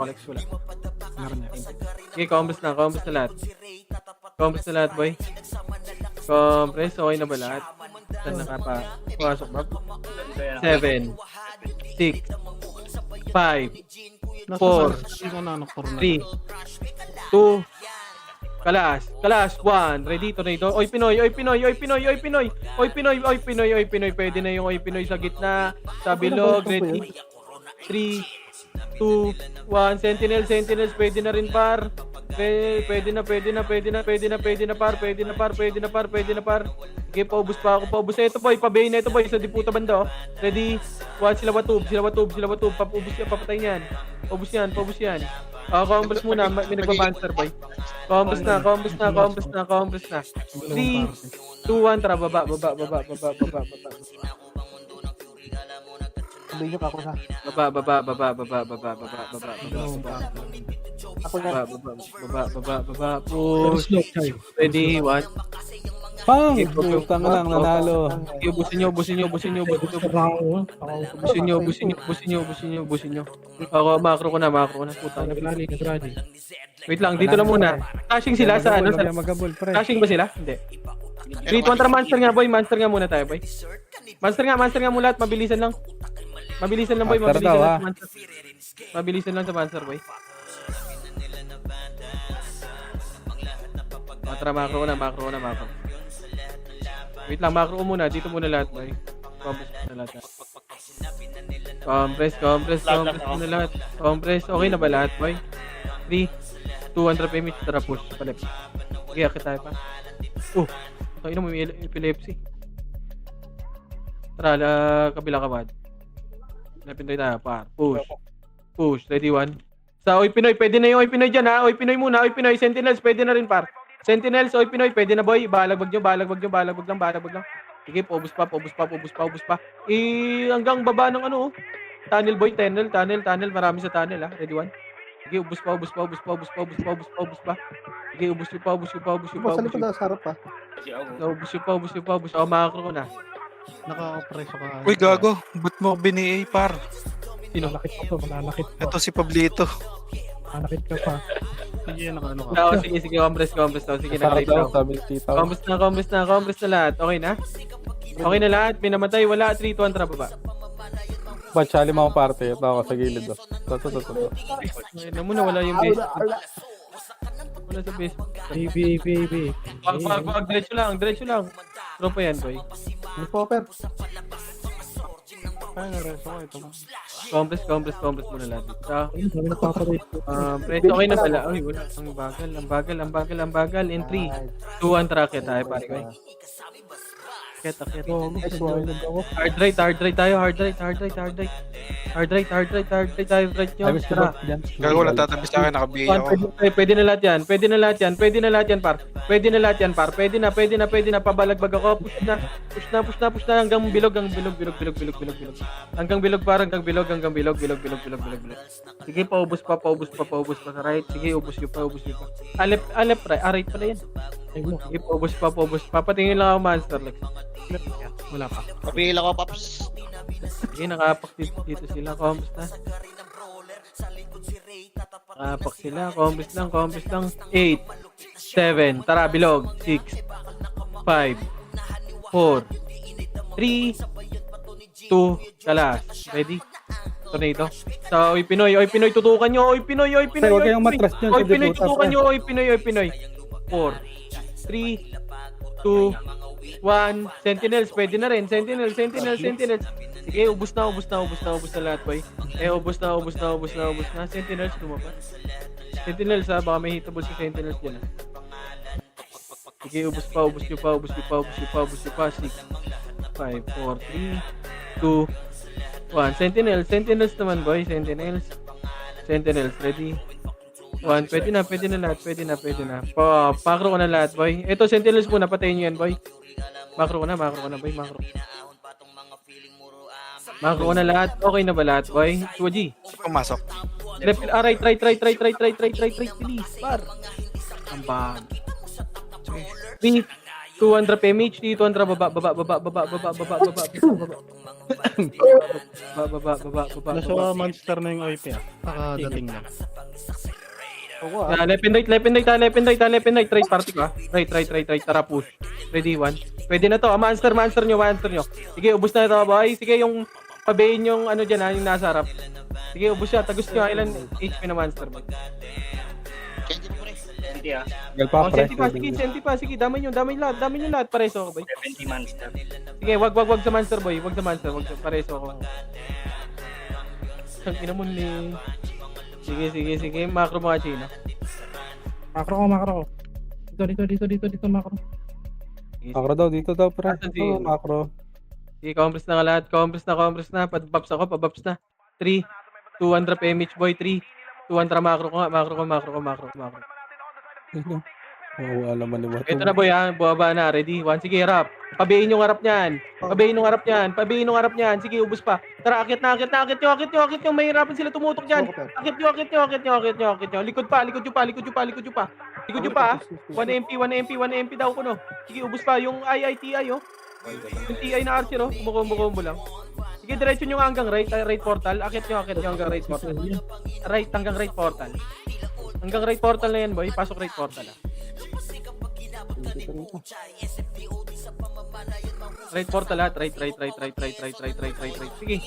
Alex, wala. Meron niya. Okay, combos na lahat. Boy. Compress, okay na ba lahat? Saan nakapasok ba? 7, 6, 5, 4, 3, 2, kalas, 1. Ready, tornado. Oy Pinoy. Pwede na yung Oy Pinoy sa gitna, sa bilog. Ready, 3, 2, 1. Sentinels, pwede na rin, par. Pwede na, par. Okay, paubos pa ako. Ito, boy. Pabay na ito, boy. Sa diputa banda, oh. Ready, 1. Sila watub. Papatay niyan. Paubos yan. Combos muna. May nagbabancer, boy. Combos na. 3, 2, 1. Tara, baba. sabihin nyo ka ako sa. Baba. Ako na. Baba. Push. Ready, 1. Pang! Putang lang, nanalo. Busin nyo. Busin nyo. Ako, macro ko na. Putang. Nagrally. Wait lang, dito lang muna. Cashing sila sa ano? Magabol, pre. Cashing ba sila? Hindi. 3 contra monster nga, boy. Monster nga muna tayo, boy. Monster nga mula at mabilisan lang. Boy. Mabilisan lang sa monster, boy. Tara, macro na. Wait lang, macro ko muna. Dito muna lahat, boy. Compress muna lahat. Okay na ba lahat, boy? 3, 200 PMH. Tara, push. Palip. Okay, akit tayo pa. Ay, may epilepsy. Tara, kabila kabad. Napintay tayo, par. Push. Ready, 1. Sa Oy Pinoy, pwede na yung Oy Pinoy dyan, ha? Oy Pinoy muna. Sentinels, pwede na rin, par. Sentinels, Oy Pinoy, pwede na, boy. Balagbag lang. Sige, paubos pa. Hanggang baba ng ano, oh. Tunnel, boy. Tunnel. Marami sa tunnel, ha? Ready, 1. Sige, ubos pa. Sige, ubos Diba sa likod sa harap pa? Ubos pa. Ako, makakro ko na. Naka-preso ka. Uy, gago. Ba't mo bini-A, par? Mananakit ko to. Ito si Pablito. Mananakit ka pa. Sige, naka-ano ka. Sige, compress daw. Sige, Sarap na-rate daw, daw. sabi ni Tita. Compress na lahat. Okay na? Okay na lahat. Pinamatay. Wala. 3, 2, 1. Tara, baba. Bachali mga parte. Ito ako sa gilid. Ito. Ayun muna, wala yung base. Wala sa base. Baby. Diretso lang. Tropa yan, boy. May popper. kaya na-reso ko. Ito mo. Compress muna lahat. So, Ayun, sabi nagpapalit. preso okay na pala. Uy, wala. Ang bagal. In 3, 2, 1, tracket tayo, pare ko. Akit. Nice one. Hard right tayo. Hard right tayo, right nyo. Ayos ko Tara. ba? Diyan. Gago lang tatabi sa akin, naka-BA ako. Pwede na lahat yan, par. Pwede na. Pabalagbag ako. Push na hanggang bilog. Hanggang bilog. Sige, paubos pa sa right. Sige, ubos nyo pa. Left, right pala yan. Sige, paubos pa. Patingin lang ako, Monster Lex. Wala pa. Kapil ako, Paps. Sige, nakapak dito sila. Combos na. Nakapak sila. Combos lang. 8, 7. Tara, bilog. 6, 5, 4, 3, 2, kalas. Ready? Tornado. So, Oy Pinoy, tutukan nyo. Oy Pinoy. Huwag kayong matras dyan. Oy Pinoy, Butas, tutukan eh. nyo. Oy Pinoy. 4, 3, 2, 1. Sentinels, pwede na rin. Sentinels. Sige, ubus na lahat, boy. Ubus na. Sentinels, lumabas. Sentinels, ha. Baka may hitable si Sentinels dyan, ha. Sige, ubus nyo pa. 6, 5, 4, 3, 2, 1. Sentinels naman, boy. Sentinels, ready? 1, pwede na lahat. Pakro ko na lahat, boy. Ito, Sentinels muna, patayin nyo yan, boy. Makro ko na, boy. Makro ko na lahat. Okay na ba lahat, boy? Suwaji. Pumasok. Right. Please, par. Ang bag. 3, 200 PMH, 200 baba. Nasa monster na yung OIP ah. Nakadating na. Left and right, right party ka. Right, tara push. Ready, 1. Pwede na to, monster nyo. Sige, ubos na ito, boy. Sige, yung pabayin yung ano dyan ha, yung nasa harap. Sige, ubos siya, tagos nyo, ilan HP na monster, boy. Kenji mo, pre. Gal pa, pre. Senti pa, sige, damay nyo lahat, pareso ako, boy. 70 monster. Sige, wag sa monster, boy, pareso ako. Ang ina mo ni... Sige, macro mga China. Makro ko. Dito, makro. Makro daw, dito daw, pre. Asan si- Oo, makro. Sige, compress na lahat. Compress na. Pabaps na. 3, 200 PMH boy. 3, 200 macro ko. Oo, alam mo ni Wato. Ito na boy ha. Buwaba na. Ready? 1. Sige, harap. Pabihin yung harap niyan. Sige, ubos pa. Tara, akit nyo. Mahirapan sila tumutok dyan. Akit nyo. Likod pa. 1 MP daw ko no. Sige, ubos pa. Yung IITI oh. Yung TI na archer oh. Kumukombo lang. Sige, diretso nyo hanggang right portal. Akit nyo hanggang right portal. Hanggang right portal. Hanggang right portal na yan boy. Pasok right portal ah. Right portal lahat. Right. Sige,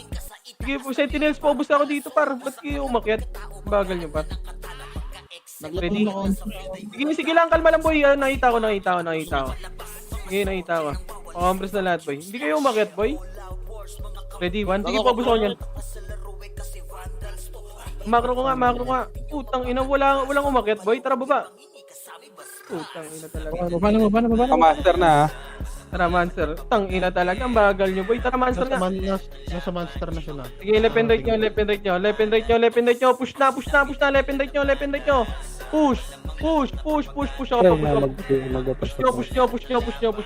Sentinels pa. Ubus ako dito par. Ba't kayo umakyat? Bagal nyo par. Ready? Sige lang. Kalma lang boy. Nakita ko. Sige, nakita ko. Compress na lahat boy. Hindi kayo umakyat boy. Ready? 1. Sige, paubos ako nyan. Macro ko nga. Putang ina, walang umakyat boy. Tara baba. Putang ina talaga. Baba. Master na, ha? Tara monster. Tang ina talaga. Ang bagal nyo boy. Tara monster nga. Nasa monster na sila. Sige, left and right nyo. Push na. Left and right nyo. Push ako. Push nyo.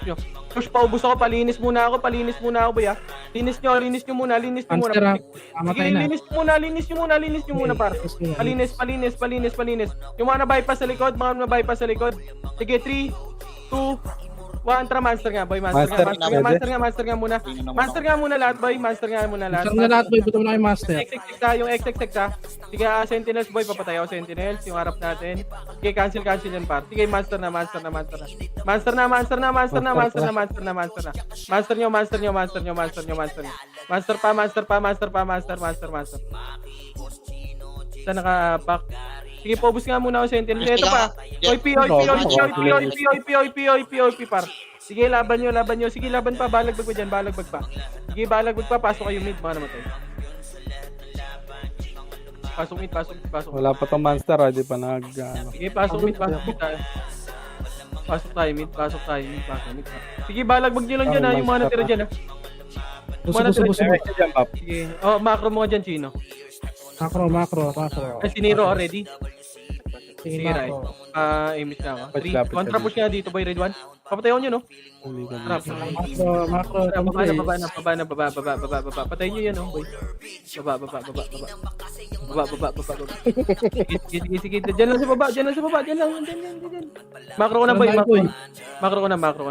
Push pa, ubos ako. Palinis muna ako boy ha. Linis nyo muna. Monster ha. Mamatay Sige, na. linis nyo muna par. Palinis. Yung mga na-bypass sa likod. Sige, 3, 2, 1. Tara, monster nga boy. Monster nga muna. Monster nga muna lahat boy. Monster na lahat boy. Buto mo na yung master. Yung XX ha. Sige, Sentinels boy. Papatay ako Sentinels. Yung harap natin. Sige, cancel yan par. Sige, monster na. Monster nyo. Monster pa. Saan naka-pack? Sige, paubos nga muna ako Sentinels. Ito pa. OIP par. Sige, laban nyo. Sige, laban pa. Balagbag pa dyan, balagbag pa. Sige, balagbag pa. Pasok kayo mid, baka namatay. Pasok mid. Wala pa tong monster di pa ano. Sige, pasok mid tayo. Pasok tayo mid. Sige, balagbag nyo lang dyan ha, yung mga natira dyan ha. Buso. Diyan, Pap. Sige, macro mo ka dyan, Chino. Macro. Ay, siniro already. Sige, Sige, right. macro. Aimit na ako. Lapit 3, ka contra push nga dito, boy, red 1. Papatayon nyo, no? Hindi ka Trap. Macro. Baba. Patayin nyo yan, no, boy. Baba. Sige. Diyan lang sa baba. Macro ko na, boy. Macro ko na. Macro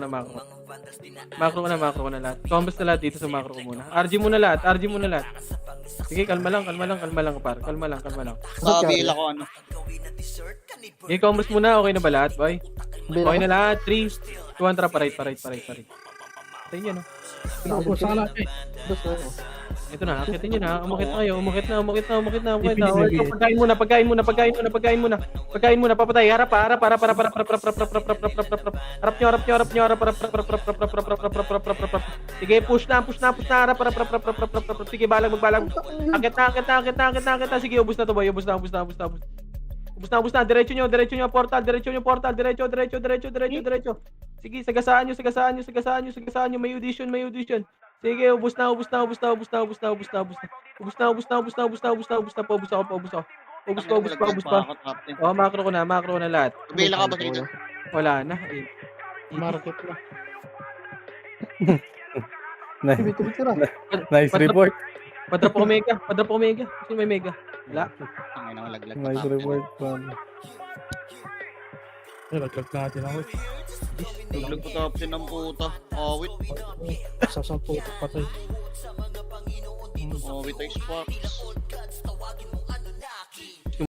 ko na lahat. Combos na lahat dito sa macro ko muna. RG muna lahat. Sige, kalma lang, par. Kalma lang. Sabi ko ano. Okay, combos muna. Okay na ba lahat, boy? Okay na lahat. 3, 2, 1, trap. Parait. Tayo nyo, no? Buso ka lang eh. Ito na, akitin nyo na. Umakit na kayo. Umakit na. Sige. Pagkain muna. Papatay. Harap. Harap nyo. Sige, push na. Harap. Sige, balag. Akit na. Sige, ubus na to, boy. Ubus na. Diretso nyo, portal. Diretso. Sige, sagasaan nyo. May audition. Sige, ubus na. Ubus na. Oh, macro ko na lahat. Bela ka ba dito? Wala na. Market na. Nice report. Padrap ko Omega. Kasi may Mega. Wala. Ang ina, laglag Nice pa. report, Pap. Laglag natin ako. Laglag ko tapos ng puta. Wait. Sasampu patay. Wait ay sparks.